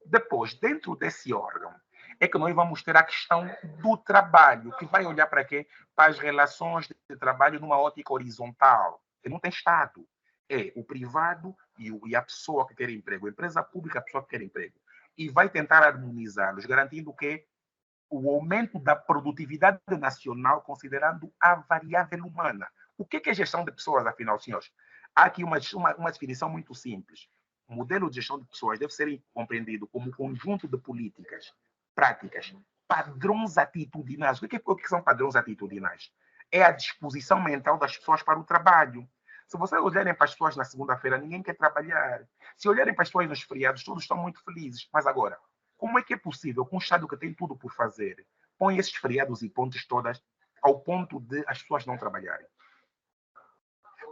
Depois, dentro desse órgão, é que nós vamos ter a questão do trabalho, que vai olhar para quê? Para as relações de trabalho numa ótica horizontal, que não tem Estado. É o privado e a pessoa que quer emprego, a empresa pública, a pessoa que quer emprego. E vai tentar harmonizá-los, garantindo que o aumento da produtividade nacional, considerando a variável humana. O que é gestão de pessoas, afinal, senhores? Há aqui uma definição muito simples. O modelo de gestão de pessoas deve ser compreendido como um conjunto de políticas, práticas, padrões atitudinais. O que são padrões atitudinais? É a disposição mental das pessoas para o trabalho. Se vocês olharem para as pessoas na segunda-feira, ninguém quer trabalhar. Se olharem para as pessoas nos feriados, todos estão muito felizes. Mas agora, como é que é possível que um Estado que tem tudo por fazer põe esses feriados e pontes todas ao ponto de as pessoas não trabalharem?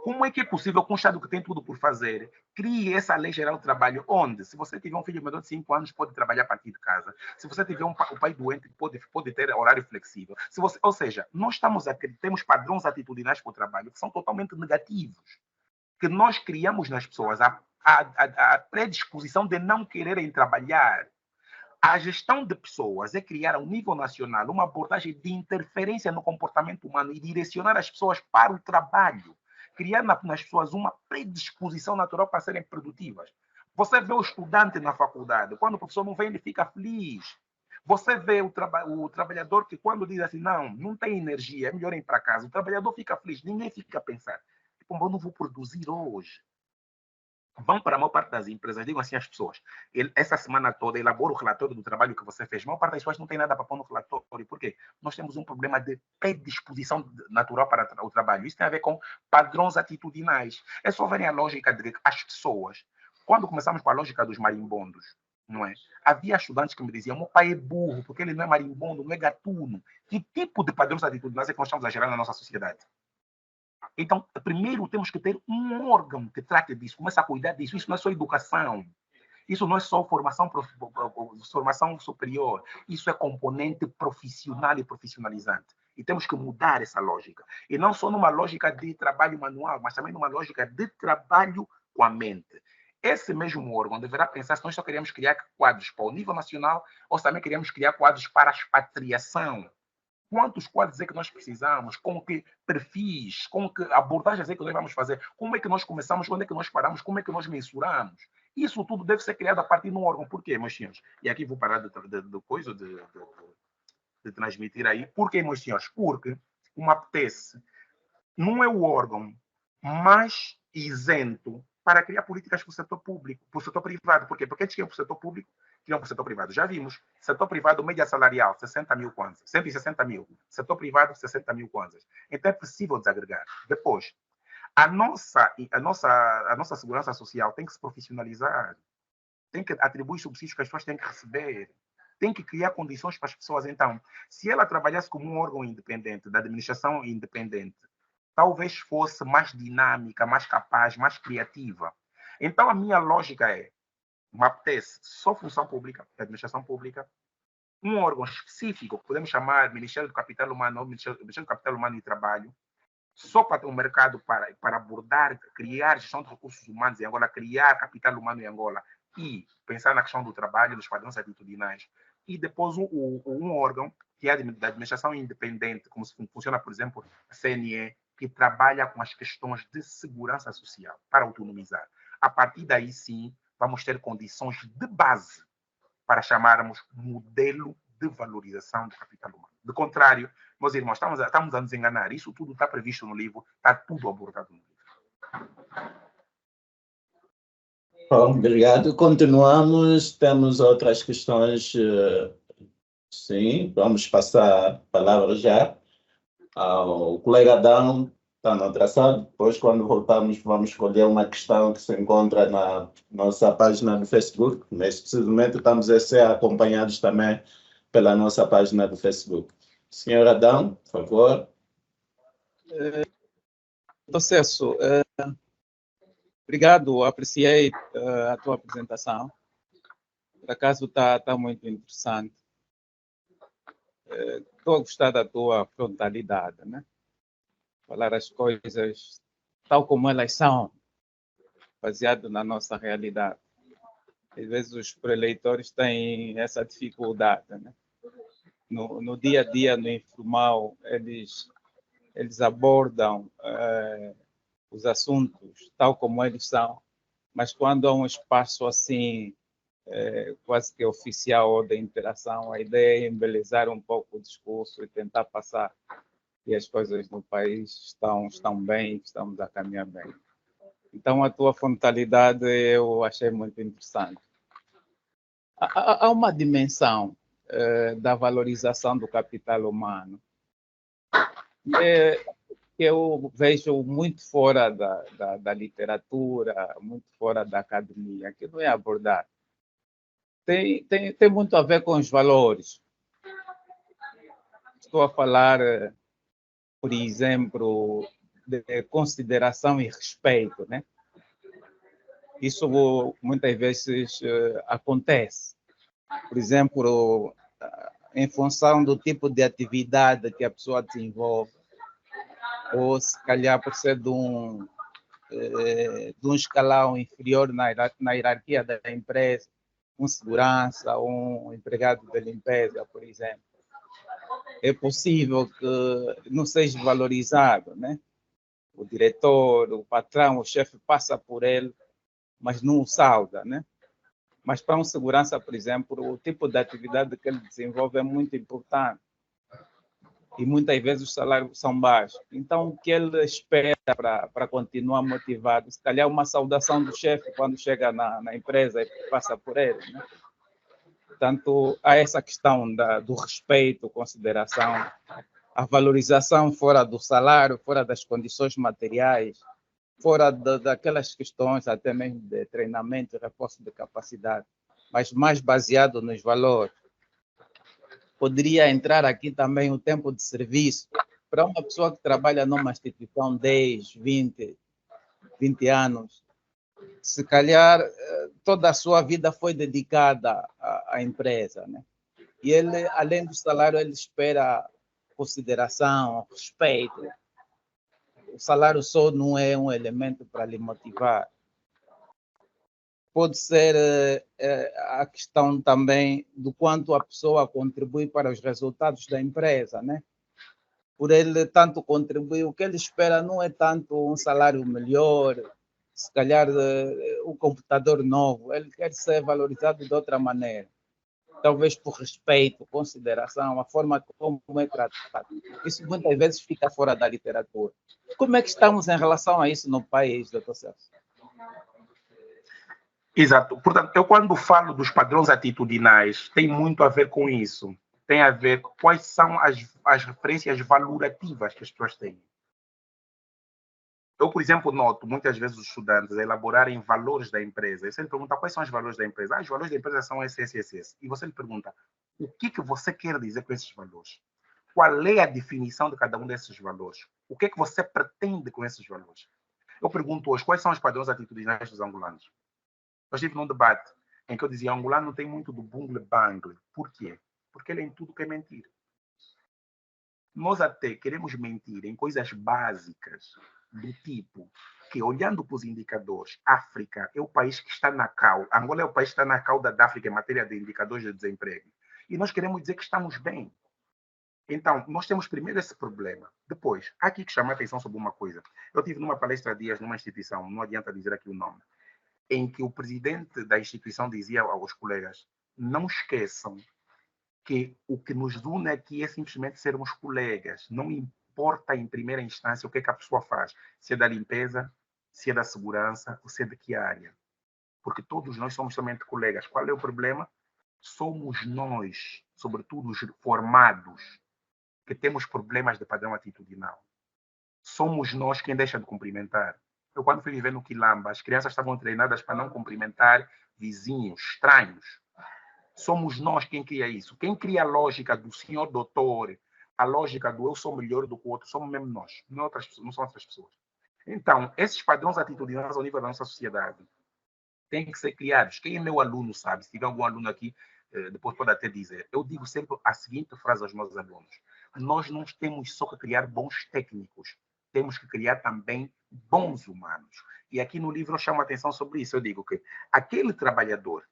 Como é que é possível que um Estado que tem tudo por fazer crie essa lei geral do trabalho, onde, se você tiver um filho menor de 5 anos, pode trabalhar a partir de casa. Se você tiver um pai doente, pode ter horário flexível. Ou seja, nós temos padrões atitudinais para o trabalho que são totalmente negativos, que nós criamos nas pessoas a predisposição de não quererem trabalhar. A gestão de pessoas é criar, a um nível nacional, uma abordagem de interferência no comportamento humano e direcionar as pessoas para o trabalho. Criar nas pessoas uma predisposição natural para serem produtivas. Você vê o estudante na faculdade, quando o professor não vem, ele fica feliz. Você vê o trabalhador que, quando diz assim, não tem energia, é melhor ir para casa, o trabalhador fica feliz, ninguém fica a pensar, tipo, eu não vou produzir hoje. Vão para a maior parte das empresas, digam assim às pessoas, essa semana toda elabora o relatório do trabalho que você fez. A maior parte das pessoas não tem nada para pôr no relatório. Por quê? Nós temos um problema de predisposição natural para o trabalho. Isso tem a ver com padrões atitudinais. É só verem a lógica de que as pessoas, quando começamos com a lógica dos marimbondos, não é? Havia estudantes que me diziam, meu pai é burro, porque ele não é marimbondo, não é gatuno. Que tipo de padrões atitudinais é que nós estamos a gerar na nossa sociedade? Então, primeiro temos que ter um órgão que trate disso, começa a cuidar disso. Isso não é só educação, isso não é só formação superior, isso é componente profissional e profissionalizante. E temos que mudar essa lógica. E não só numa lógica de trabalho manual, mas também numa lógica de trabalho com a mente. Esse mesmo órgão deverá pensar se nós só queremos criar quadros para o nível nacional ou se também queremos criar quadros para a expatriação. Quantos quadros é que nós precisamos? Com que perfis? Com que abordagens é que nós vamos fazer? Como é que nós começamos? Onde é que nós paramos? Como é que nós mensuramos? Isso tudo deve ser criado a partir de um órgão. Por quê, meus senhores? E aqui vou parar de transmitir aí. Por quê, meus senhores? Porque o MAPTES não é o órgão mais isento para criar políticas para o setor público, para o setor privado. Por quê? Porque eles criam para o setor público, criam para o setor privado. Já vimos, setor privado, média salarial, 60 mil kwanzas, 160 mil. Setor privado, 60 mil kwanzas. Então é possível desagregar. Depois, a nossa segurança social tem que se profissionalizar, tem que atribuir subsídios que as pessoas têm que receber, tem que criar condições para as pessoas. Então, se ela trabalhasse como um órgão independente, da administração independente, talvez fosse mais dinâmica, mais capaz, mais criativa. Então, a minha lógica é, MAPTES, só função pública, administração pública, um órgão específico, podemos chamar Ministério do Capital Humano, Ministério do Capital Humano e Trabalho, só para ter um mercado para abordar, criar gestão de recursos humanos em Angola, criar capital humano em Angola e pensar na questão do trabalho, dos padrões atitudinais. E depois um órgão que é da administração independente, como funciona, por exemplo, a CNE, que trabalha com as questões de segurança social para autonomizar. A partir daí, sim, vamos ter condições de base para chamarmos modelo de valorização do capital humano. De contrário, meus irmãos, estamos a nos enganar. Isso tudo está previsto no livro, está tudo abordado no livro. Bom, obrigado. Continuamos. Temos outras questões. Sim, vamos passar a palavra já ao colega Adão, está no traçado. Depois, quando voltarmos, vamos escolher uma questão que se encontra na nossa página do Facebook. Neste preciso momento, estamos a ser acompanhados também pela nossa página do Facebook. Senhor Adão, por favor. Processo. Obrigado, apreciei a tua apresentação. Por acaso está muito interessante. Estou a gostar da tua frontalidade, né? Falar as coisas tal como elas são, baseado na nossa realidade. Às vezes os preleitores têm essa dificuldade, né? No dia a dia, no informal, eles abordam os assuntos tal como eles são, mas quando há um espaço assim, quase que oficial ou de interação, a ideia é embelezar um pouco o discurso e tentar passar que as coisas no país estão bem, que estamos a caminhar bem. Então, a tua frontalidade eu achei muito interessante. Há uma dimensão da valorização do capital humano que eu vejo muito fora da literatura, muito fora da academia, que não é abordado. Tem muito a ver com os valores. Estou a falar, por exemplo, de consideração e respeito, né? Isso muitas vezes acontece. Por exemplo, em função do tipo de atividade que a pessoa desenvolve, ou se calhar por ser de um escalão inferior na hierarquia da empresa, um segurança, um empregado de limpeza, por exemplo. É possível que não seja valorizado, né? O diretor, o patrão, o chefe passa por ele, mas não o sauda, né? Mas para um segurança, por exemplo, o tipo de atividade que ele desenvolve é muito importante. E muitas vezes os salários são baixos. Então, o que ele espera para continuar motivado? Se calhar uma saudação do chefe quando chega na empresa e passa por ele, né? Portanto, há essa questão do respeito, consideração, a valorização fora do salário, fora das condições materiais, fora daquelas questões até mesmo de treinamento e reforço de capacidade, mas mais baseado nos valores. Poderia entrar aqui também o tempo de serviço para uma pessoa que trabalha numa instituição 10, 20 anos. Se calhar toda a sua vida foi dedicada à empresa, né? E ele, além do salário, ele espera consideração, respeito. O salário só não é um elemento para lhe motivar. Pode ser a questão também do quanto a pessoa contribui para os resultados da empresa, né? Por ele tanto contribuir, o que ele espera não é tanto um salário melhor, se calhar um computador novo, ele quer ser valorizado de outra maneira. Talvez por respeito, consideração, a forma como é tratado. Isso muitas vezes fica fora da literatura. Como é que estamos em relação a isso no país, doutor Celso? Exato. Portanto, eu quando falo dos padrões atitudinais, tem muito a ver com isso. Tem a ver com quais são as referências valorativas que as pessoas têm. Eu, por exemplo, noto muitas vezes os estudantes elaborarem valores da empresa. E você lhe pergunta quais são os valores da empresa. Os valores da empresa são esses. E você lhe pergunta, o que você quer dizer com esses valores? Qual é a definição de cada um desses valores? O que você pretende com esses valores? Eu pergunto hoje, quais são os padrões atitudinais dos angolanos? Eu estive num debate em que eu dizia, o angolano tem muito do bungle-bangle. Por quê? Porque ele é em tudo que é mentira. Nós até queremos mentir em coisas básicas, do tipo que, olhando para os indicadores, África é o país que está na cauda, Angola é o país que está na cauda da África em matéria de indicadores de desemprego. E nós queremos dizer que estamos bem. Então, nós temos primeiro esse problema. Depois, há aqui que chamar a atenção sobre uma coisa. Eu tive numa palestra há dias numa instituição, não adianta dizer aqui o nome, em que o presidente da instituição dizia aos colegas, não esqueçam que o que nos une aqui é simplesmente sermos colegas. Não importa em primeira instância o que é que a pessoa faz, se é da limpeza, se é da segurança, ou se é de que área. Porque todos nós somos somente colegas. Qual é o problema? Somos nós, sobretudo os formados, que temos problemas de padrão atitudinal. Somos nós quem deixa de cumprimentar. Eu, quando fui viver no Quilamba, as crianças estavam treinadas para não cumprimentar vizinhos, estranhos. Somos nós quem cria isso. Quem cria a lógica do senhor doutor, a lógica do eu sou melhor do que o outro, somos mesmo nós, não são outras pessoas. Então, esses padrões atitudinais ao nível da nossa sociedade têm que ser criados. Quem é meu aluno sabe, se tiver algum aluno aqui, depois pode até dizer. Eu digo sempre a seguinte frase aos meus alunos: nós não temos só que criar bons técnicos, temos que criar também bons humanos. E aqui no livro eu chamo a atenção sobre isso. Eu digo que aquele trabalhador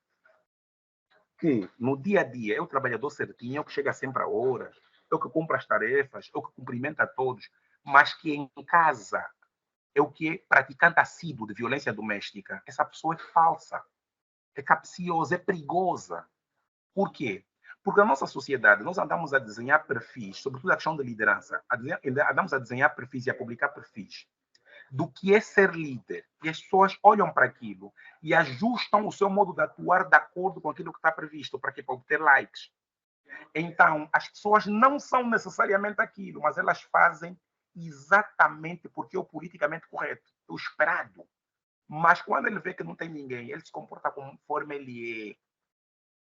que no dia a dia é o trabalhador certinho, é o que chega sempre a horas, é o que cumpre as tarefas, é o que cumprimenta a todos, mas que em casa é o que é praticante assíduo de violência doméstica, essa pessoa é falsa, é capciosa, é perigosa. Por quê? Porque na nossa sociedade nós andamos a desenhar perfis, sobretudo a questão da liderança, andamos a desenhar perfis e a publicar perfis do que é ser líder. E as pessoas olham para aquilo e ajustam o seu modo de atuar de acordo com aquilo que está previsto, para quê? Para obter likes. Então, as pessoas não são necessariamente aquilo, mas elas fazem exatamente porque é o politicamente correto, é o esperado. Mas quando ele vê que não tem ninguém, ele se comporta conforme ele é, de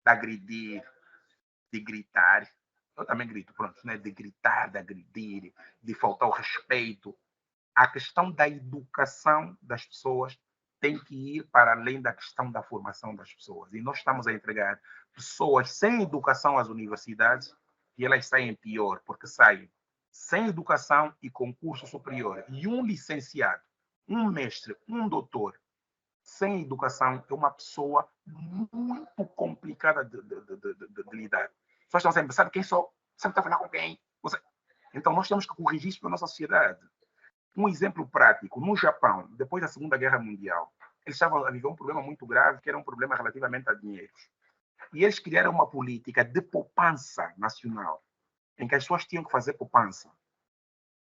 agredir, de gritar. Eu também grito, pronto, né? De gritar, de agredir, de faltar o respeito. A questão da educação das pessoas tem que ir para além da questão da formação das pessoas. E nós estamos a entregar pessoas sem educação às universidades e elas saem pior, porque saem sem educação e concurso superior. E um licenciado, um mestre, um doutor, sem educação, é uma pessoa muito complicada de lidar. As pessoas estão sempre, sabe quem sou? Sempre está a falar com quem? Então, nós temos que corrigir isso para a nossa sociedade. Um exemplo prático, no Japão, depois da Segunda Guerra Mundial, eles estavam a viver um problema muito grave, que era um problema relativamente a dinheiros. E eles criaram uma política de poupança nacional, em que as pessoas tinham que fazer poupança.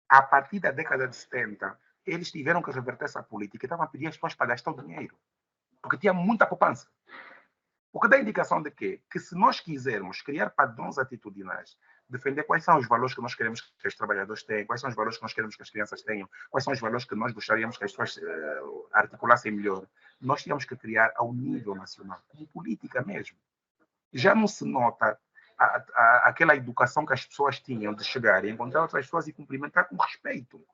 A partir da década de 70, eles tiveram que reverter essa política e estavam a pedir às pessoas para gastar o dinheiro, porque tinha muita poupança. O que dá indicação de quê? Que se nós quisermos criar padrões atitudinais, defender quais são os valores que nós queremos que os trabalhadores tenham, quais são os valores que nós queremos que as crianças tenham, quais são os valores que nós gostaríamos que as pessoas articulassem melhor, nós temos que criar ao nível nacional, como política mesmo. Já não se nota aquela educação que as pessoas tinham de chegar e encontrar outras pessoas e cumprimentar com respeito.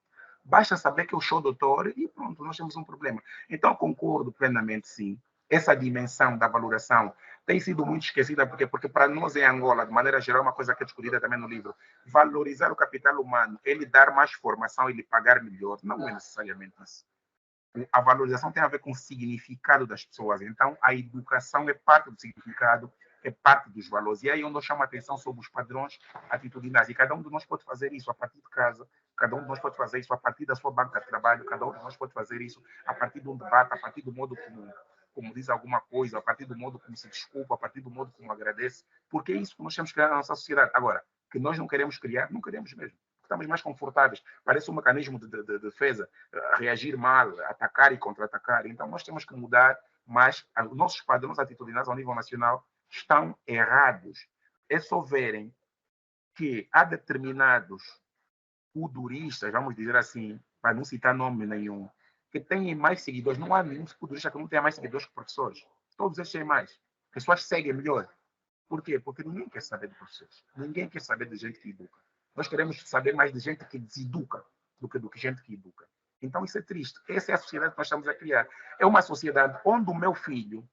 Basta saber que eu sou doutor e pronto, nós temos um problema. Então, concordo plenamente, sim. Essa dimensão da valoração tem sido muito esquecida, porque para nós em Angola, de maneira geral, uma coisa que é discutida também no livro, valorizar o capital humano, ele dar mais formação, ele pagar melhor, não é necessariamente isso. A valorização tem a ver com o significado das pessoas. Então, a educação é parte do significado, é parte dos valores. E aí onde eu chamo a atenção sobre os padrões atitudinais. E cada um de nós pode fazer isso a partir de casa, cada um de nós pode fazer isso a partir da sua banca de trabalho, cada um de nós pode fazer isso a partir de um debate, a partir do modo como diz alguma coisa, a partir do modo como se desculpa, a partir do modo como agradece, porque é isso que nós temos que criar na nossa sociedade. Agora, que nós não queremos criar, não queremos mesmo. Estamos mais confortáveis. Parece um mecanismo de defesa, reagir mal, atacar e contra-atacar. Então, nós temos que mudar, mas os nossos padrões atitudinais ao nível nacional estão errados. É só verem que há determinados kuduristas, vamos dizer assim, para não citar nome nenhum, que têm mais seguidores. Não há nenhum kudurista que não tenha mais seguidores que professores. Todos eles têm mais. As pessoas seguem melhor. Por quê? Porque ninguém quer saber de professores. Ninguém quer saber de gente que educa. Nós queremos saber mais de gente que deseduca do que gente que educa. Então, isso é triste. Essa é a sociedade que nós estamos a criar. É uma sociedade onde o meu filho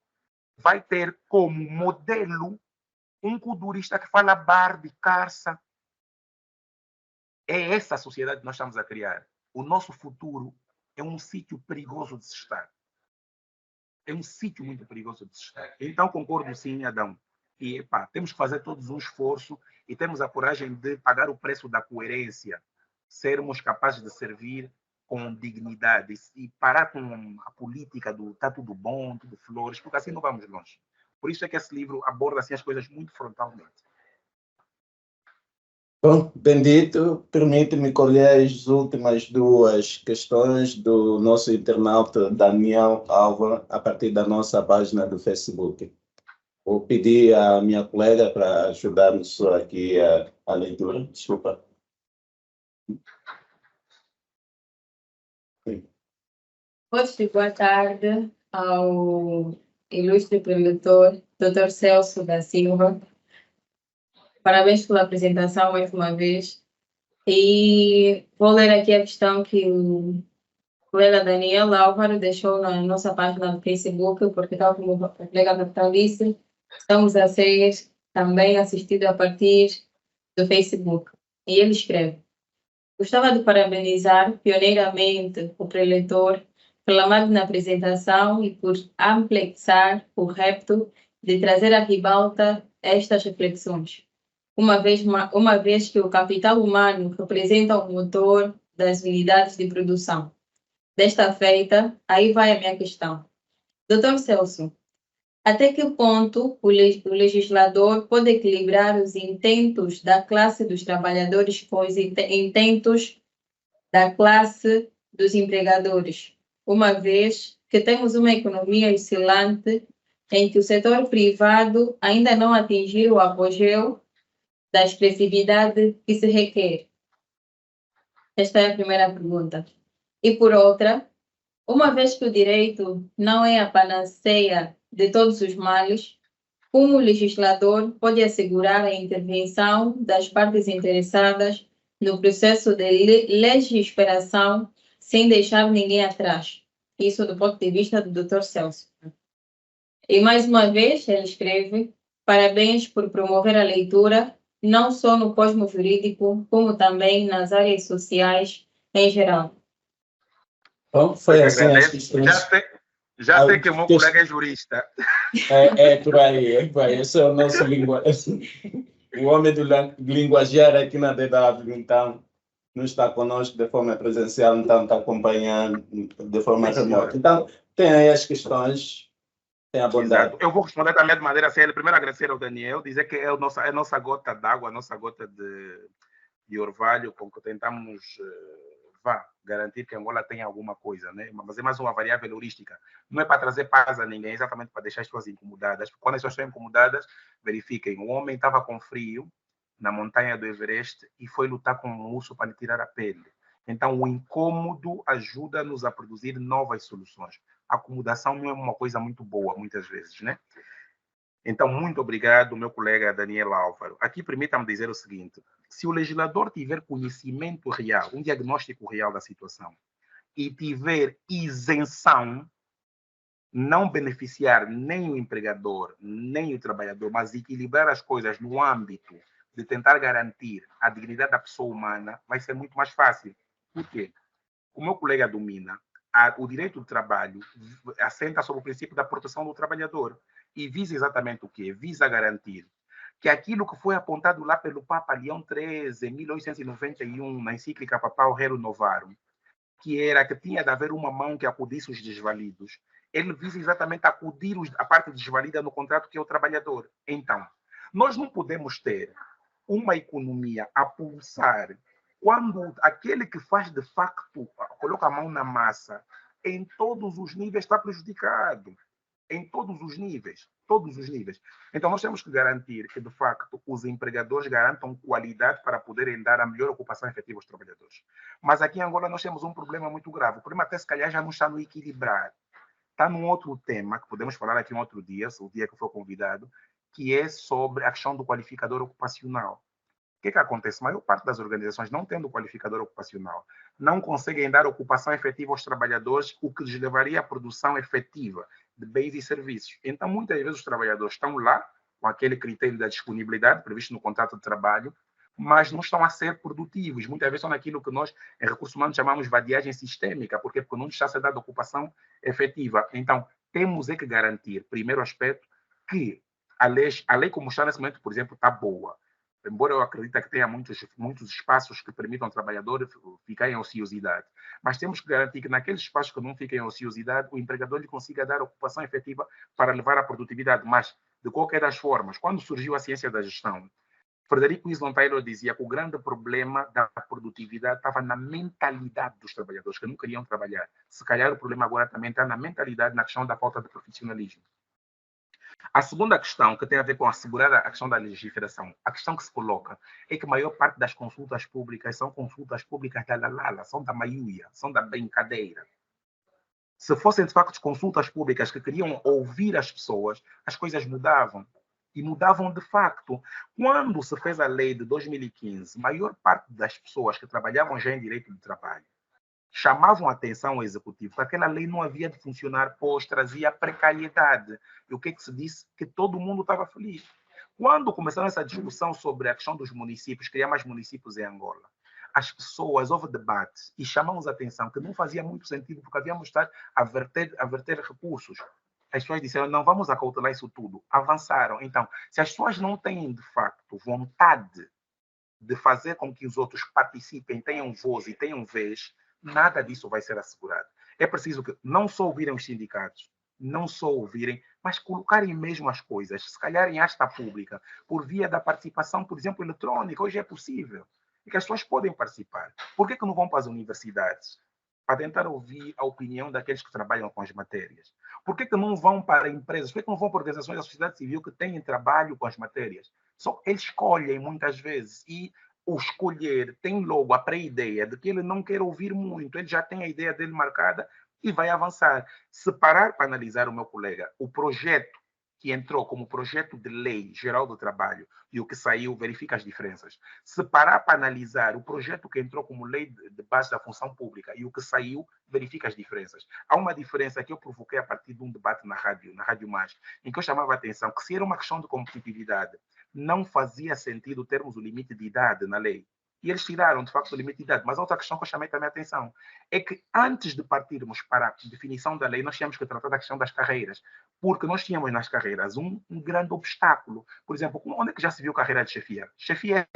vai ter como modelo um kudurista que fala barde, carça. É essa a sociedade que nós estamos a criar. O nosso futuro é um sítio perigoso de se estar. É um sítio muito perigoso de se estar. Então, concordo sim, Adão. E, temos que fazer todos um esforço e temos a coragem de pagar o preço da coerência, sermos capazes de servir com dignidade e parar com a política do está tudo bom, tudo flores, porque assim não vamos longe. Por isso é que esse livro aborda assim, as coisas muito frontalmente. Bom, Bendito, permite-me colher as últimas duas questões do nosso internauta Daniel Alva, a partir da nossa página do Facebook. Vou pedir à minha colega para ajudar-nos aqui a leitura. Desculpa. Hoje, boa tarde ao ilustre preletor, Dr. Celso da Silva. Parabéns pela apresentação mais uma vez. E vou ler aqui a questão que o colega Daniel Álvaro deixou na nossa página do Facebook, porque, tal como o colega Capitão disse, estamos a ser também assistidos a partir do Facebook. E ele escreve: gostava de parabenizar pioneiramente o preletor pela magna apresentação e por amplexar o repto de trazer à ribalta estas reflexões. Uma vez que o capital humano representa o motor das unidades de produção. Desta feita, aí vai a minha questão. Dr. Celso, até que ponto o legislador pode equilibrar os intentos da classe dos trabalhadores com os intentos da classe dos empregadores, uma vez que temos uma economia oscilante em que o setor privado ainda não atingiu o apogeu da expressividade que se requer? Esta é a primeira pergunta. E por outra, uma vez que o direito não é a panaceia de todos os males, como o legislador pode assegurar a intervenção das partes interessadas no processo de legislação sem deixar ninguém atrás? Isso do ponto de vista do Dr. Celso. E mais uma vez ele escreve: parabéns por promover a leitura, não só no cosmo jurídico, como também nas áreas sociais em geral. Bom, foi assim as questões. Já sei que o meu colega é jurista. É por aí. Esse é o nosso o homem do linguajar aqui na DW, então, não está conosco de forma presencial, então está acompanhando de forma remota. Então, tem aí as questões, tem a bondade. Exato. Eu vou responder também de maneira séria. Primeiro, agradecer ao Daniel, dizer que é a nossa gota d'água, a nossa gota de orvalho com que tentamos garantir que Angola tenha alguma coisa, né? Mas é mais uma variável heurística. Não é para trazer paz a ninguém, é exatamente para deixar as pessoas incomodadas. Quando as pessoas estão incomodadas, verifiquem. O homem estava com frio na montanha do Everest e foi lutar com um urso para lhe tirar a pele. Então, o incômodo ajuda-nos a produzir novas soluções. A acomodação não é uma coisa muito boa, muitas vezes, né? Então, muito obrigado, meu colega Daniel Álvaro. Aqui, permita-me dizer o seguinte: se o legislador tiver conhecimento real, um diagnóstico real da situação, e tiver isenção, não beneficiar nem o empregador, nem o trabalhador, mas equilibrar as coisas no âmbito de tentar garantir a dignidade da pessoa humana, vai ser muito mais fácil. Por quê? O meu colega domina o direito do trabalho, assenta sobre o princípio da proteção do trabalhador e visa exatamente o quê? Visa garantir que aquilo que foi apontado lá pelo Papa Leão XIII, em 1891, na encíclica Papal Rerum Novarum, que era que tinha de haver uma mão que acudisse os desvalidos, ele visa exatamente acudir a parte desvalida no contrato, que é o trabalhador. Então, nós não podemos ter uma economia a pulsar quando aquele que faz de facto, coloca a mão na massa, em todos os níveis está prejudicado. Em todos os níveis. Então, nós temos que garantir que, de facto, os empregadores garantam qualidade para poderem dar a melhor ocupação efetiva aos trabalhadores. Mas aqui em Angola nós temos um problema muito grave. O problema até, se calhar, já não está no equilibrar. Está num outro tema, que podemos falar aqui um outro dia, o dia que for convidado, que é sobre a questão do qualificador ocupacional. O que acontece? A maior parte das organizações, não tendo qualificador ocupacional, não conseguem dar ocupação efetiva aos trabalhadores, o que lhes levaria à produção efetiva de bens e serviços. Então, muitas vezes, os trabalhadores estão lá, com aquele critério da disponibilidade previsto no contrato de trabalho, mas não estão a ser produtivos. Muitas vezes estão naquilo que nós, em recursos humanos, chamamos de vadiagem sistêmica. Por quê? Porque não está a ser dada ocupação efetiva. Então, temos que garantir, primeiro aspecto, que a lei como está nesse momento, por exemplo, está boa. Embora eu acredite que tenha muitos espaços que permitam ao trabalhador ficar em ociosidade. Mas temos que garantir que naqueles espaços que não fiquem em ociosidade, o empregador lhe consiga dar ocupação efetiva para levar à produtividade. Mas, de qualquer das formas, quando surgiu a ciência da gestão, Frederico Winslow Taylor dizia que o grande problema da produtividade estava na mentalidade dos trabalhadores, que não queriam trabalhar. Se calhar o problema agora também está na mentalidade, na questão da falta de profissionalismo. A segunda questão, que tem a ver com assegurar a questão da legiferação, a questão que se coloca é que a maior parte das consultas públicas são consultas públicas da lalala, são da maiúia, são da brincadeira. Se fossem, de facto, consultas públicas que queriam ouvir as pessoas, as coisas mudavam. E mudavam de facto. Quando se fez a lei de 2015, a maior parte das pessoas que trabalhavam já em direito de trabalho chamavam a atenção ao executivo que aquela lei não havia de funcionar, pois trazia precariedade. E o que se disse? Que todo mundo estava feliz. Quando começaram essa discussão sobre a questão dos municípios, criar mais municípios em Angola, as pessoas, houve debate e chamamos a atenção que não fazia muito sentido, porque havíamos de estar a verter recursos. As pessoas disseram, não, vamos acautelar isso tudo. Avançaram. Então, se as pessoas não têm, de facto, vontade de fazer com que os outros participem, tenham voz e tenham vez, nada disso vai ser assegurado. É preciso que não só ouvirem os sindicatos, não só ouvirem, mas colocarem mesmo as coisas, se calhar em asta pública, por via da participação, por exemplo, eletrônica. Hoje é possível. E que as pessoas podem participar. Por que não vão para as universidades? Para tentar ouvir a opinião daqueles que trabalham com as matérias. Por que não vão para empresas? Por que não vão para organizações da sociedade civil que têm trabalho com as matérias? Só eles escolhem muitas vezes e o escolher tem logo a pré-ideia de que ele não quer ouvir muito, ele já tem a ideia dele marcada e vai avançar. Se parar para analisar o meu colega, o projeto que entrou como projeto de lei geral do trabalho e o que saiu, verifica as diferenças. Se parar para analisar o projeto que entrou como lei de base da função pública e o que saiu, verifica as diferenças. Há uma diferença que eu provoquei a partir de um debate na Rádio Mais, em que eu chamava a atenção que se era uma questão de competitividade, não fazia sentido termos o limite de idade na lei. E eles tiraram, de facto, o limite de idade. Mas outra questão que eu chamei também a atenção é que antes de partirmos para a definição da lei, nós tínhamos que tratar da questão das carreiras, porque nós tínhamos nas carreiras um grande obstáculo. Por exemplo, onde é que já se viu carreira de chefia? Chefia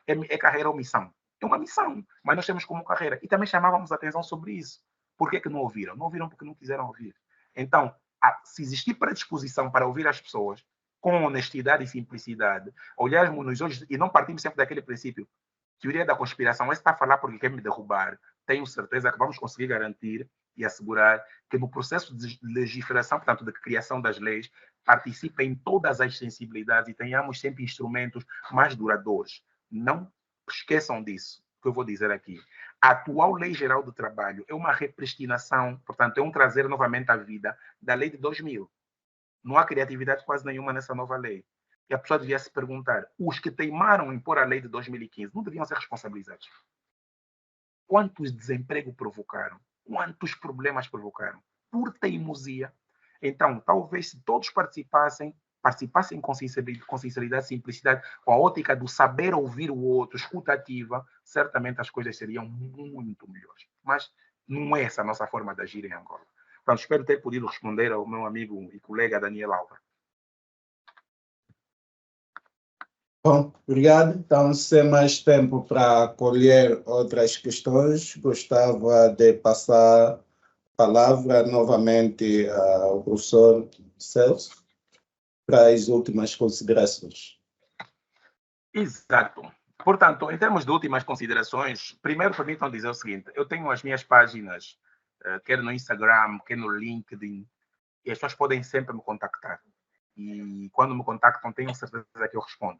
é carreira ou missão. É uma missão, mas nós temos como carreira. E também chamávamos a atenção sobre isso. Por que não ouviram? Não ouviram porque não quiseram ouvir. Então, se existir predisposição para ouvir as pessoas, com honestidade e simplicidade, olharmos nos olhos e não partimos sempre daquele princípio, teoria da conspiração, esse está a falar porque quer me derrubar. Tenho certeza que vamos conseguir garantir e assegurar que no processo de legiferação, portanto, de criação das leis, participem todas as sensibilidades e tenhamos sempre instrumentos mais duradouros. Não esqueçam disso, que eu vou dizer aqui. A atual Lei Geral do Trabalho é uma repristinação, portanto, é um trazer novamente à vida da Lei de 2000. Não há criatividade quase nenhuma nessa nova lei. E a pessoa devia se perguntar, os que teimaram em pôr a lei de 2015 não deviam ser responsabilizados? Quantos desemprego provocaram? Quantos problemas provocaram? Por teimosia. Então, talvez se todos participassem com sinceridade, simplicidade, com a ótica do saber ouvir o outro, escuta ativa, certamente as coisas seriam muito melhores. Mas não é essa a nossa forma de agir em Angola. Então, espero ter podido responder ao meu amigo e colega Daniel Álvaro. Bom, obrigado. Então, sem mais tempo para colher outras questões, gostava de passar a palavra novamente ao professor Celso para as últimas considerações. Exato. Portanto, em termos de últimas considerações, primeiro permitam dizer o seguinte, eu tenho as minhas páginas, quer no Instagram, quer no LinkedIn, e as pessoas podem sempre me contactar. E quando me contactam, tenho certeza que eu respondo.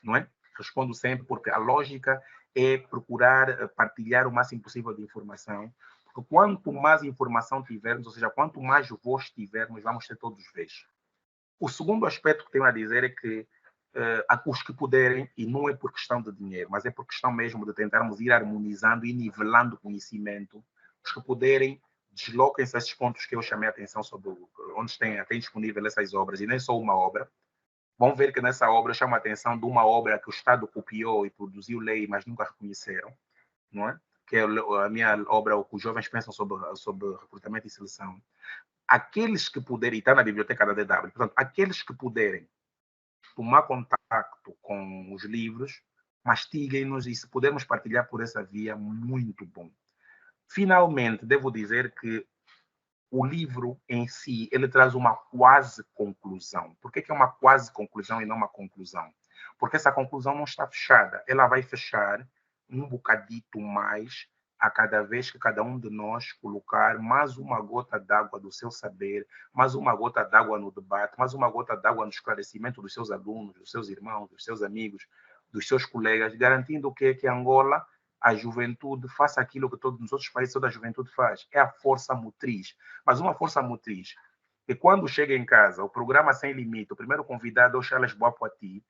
Não é? Respondo sempre, porque a lógica é procurar partilhar o máximo possível de informação, porque quanto mais informação tivermos, ou seja, quanto mais voz tivermos, vamos ter todos vez. O segundo aspecto que tenho a dizer é que os que puderem, e não é por questão de dinheiro, mas é por questão mesmo de tentarmos ir harmonizando e nivelando o conhecimento, os que puderem, desloquem-se a esses pontos que eu chamei a atenção sobre onde tem disponível essas obras, e nem só uma obra. Vão ver que nessa obra chama a atenção de uma obra que o Estado copiou e produziu lei, mas nunca reconheceram, não é? Que é a minha obra, o que os jovens pensam sobre recrutamento e seleção. Aqueles que puderem, está na biblioteca da DW, portanto, aqueles que puderem tomar contato com os livros, mastiguem-nos e se pudermos partilhar por essa via, muito bom. Finalmente, devo dizer que o livro em si, ele traz uma quase conclusão. Por que é uma quase conclusão e não uma conclusão? porque essa conclusão não está fechada. Ela vai fechar um bocadito mais a cada vez que cada um de nós colocar mais uma gota d'água do seu saber, mais uma gota d'água no debate, mais uma gota d'água no esclarecimento dos seus alunos, dos seus irmãos, dos seus amigos, dos seus colegas, garantindo que Angola, a juventude, faça aquilo que todos os outros países toda a juventude faz. É a força motriz. Mas uma força motriz que quando chega em casa, o programa Sem Limite, o primeiro convidado é o Charles Boapoati,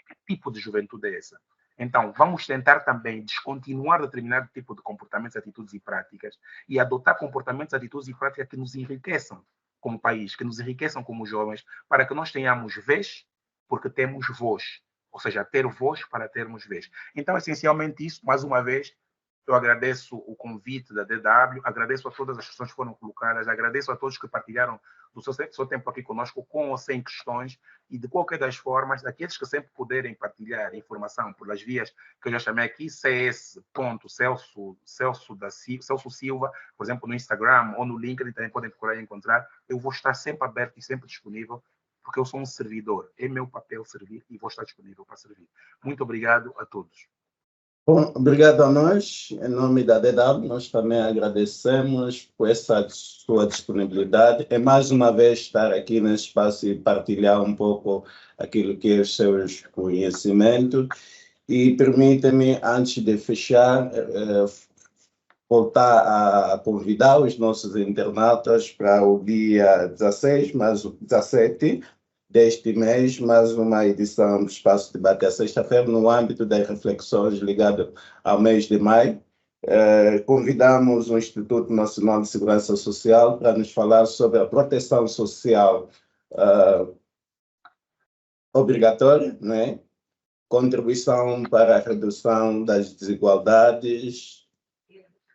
que tipo de juventude é essa? Então, vamos tentar também descontinuar determinado tipo de comportamentos, atitudes e práticas e adotar comportamentos, atitudes e práticas que nos enriqueçam como país, que nos enriqueçam como jovens, para que nós tenhamos vez, porque temos voz. Ou seja, ter voz para termos vez. Então, essencialmente isso, mais uma vez, eu agradeço o convite da DW, agradeço a todas as questões que foram colocadas, agradeço a todos que partilharam do seu tempo aqui conosco, com ou sem questões, e de qualquer das formas, daqueles que sempre puderem partilhar informação pelas vias que eu já chamei aqui, cs.celso Silva, por exemplo, no Instagram ou no LinkedIn, também podem procurar e encontrar. Eu vou estar sempre aberto e sempre disponível, porque eu sou um servidor. É meu papel servir e vou estar disponível para servir. Muito obrigado a todos. Bom, obrigado a nós. Em nome da DW, nós também agradecemos por essa sua disponibilidade e mais uma vez estar aqui nesse espaço e partilhar um pouco aquilo que é os seus conhecimentos. E permita-me, antes de fechar, voltar a convidar os nossos internautas para o dia 16, mais o 17 deste mês, mais uma edição do Espaço de Debate à sexta-feira, no âmbito das reflexões ligadas ao mês de maio. Convidamos o Instituto Nacional de Segurança Social para nos falar sobre a proteção social obrigatória, né? Contribuição para a redução das desigualdades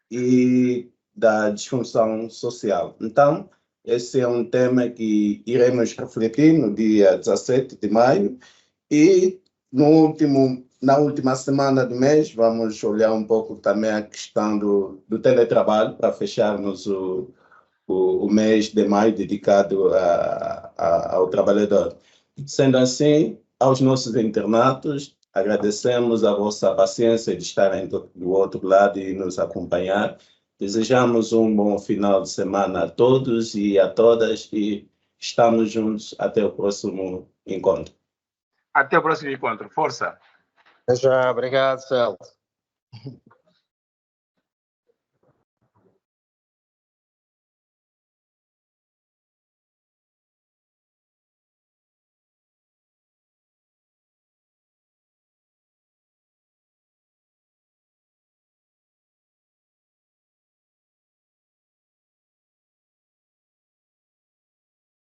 e da disfunção social. Então, esse é um tema que iremos refletir no dia 17 de maio e na última semana do mês vamos olhar um pouco também a questão do teletrabalho para fecharmos o mês de maio dedicado ao trabalhador. Sendo assim, aos nossos internautas, agradecemos a vossa paciência de estarem do outro lado e nos acompanhar. Desejamos um bom final de semana a todos e a todas e estamos juntos até o próximo encontro. Até o próximo encontro. Força! Já, obrigado, Celso.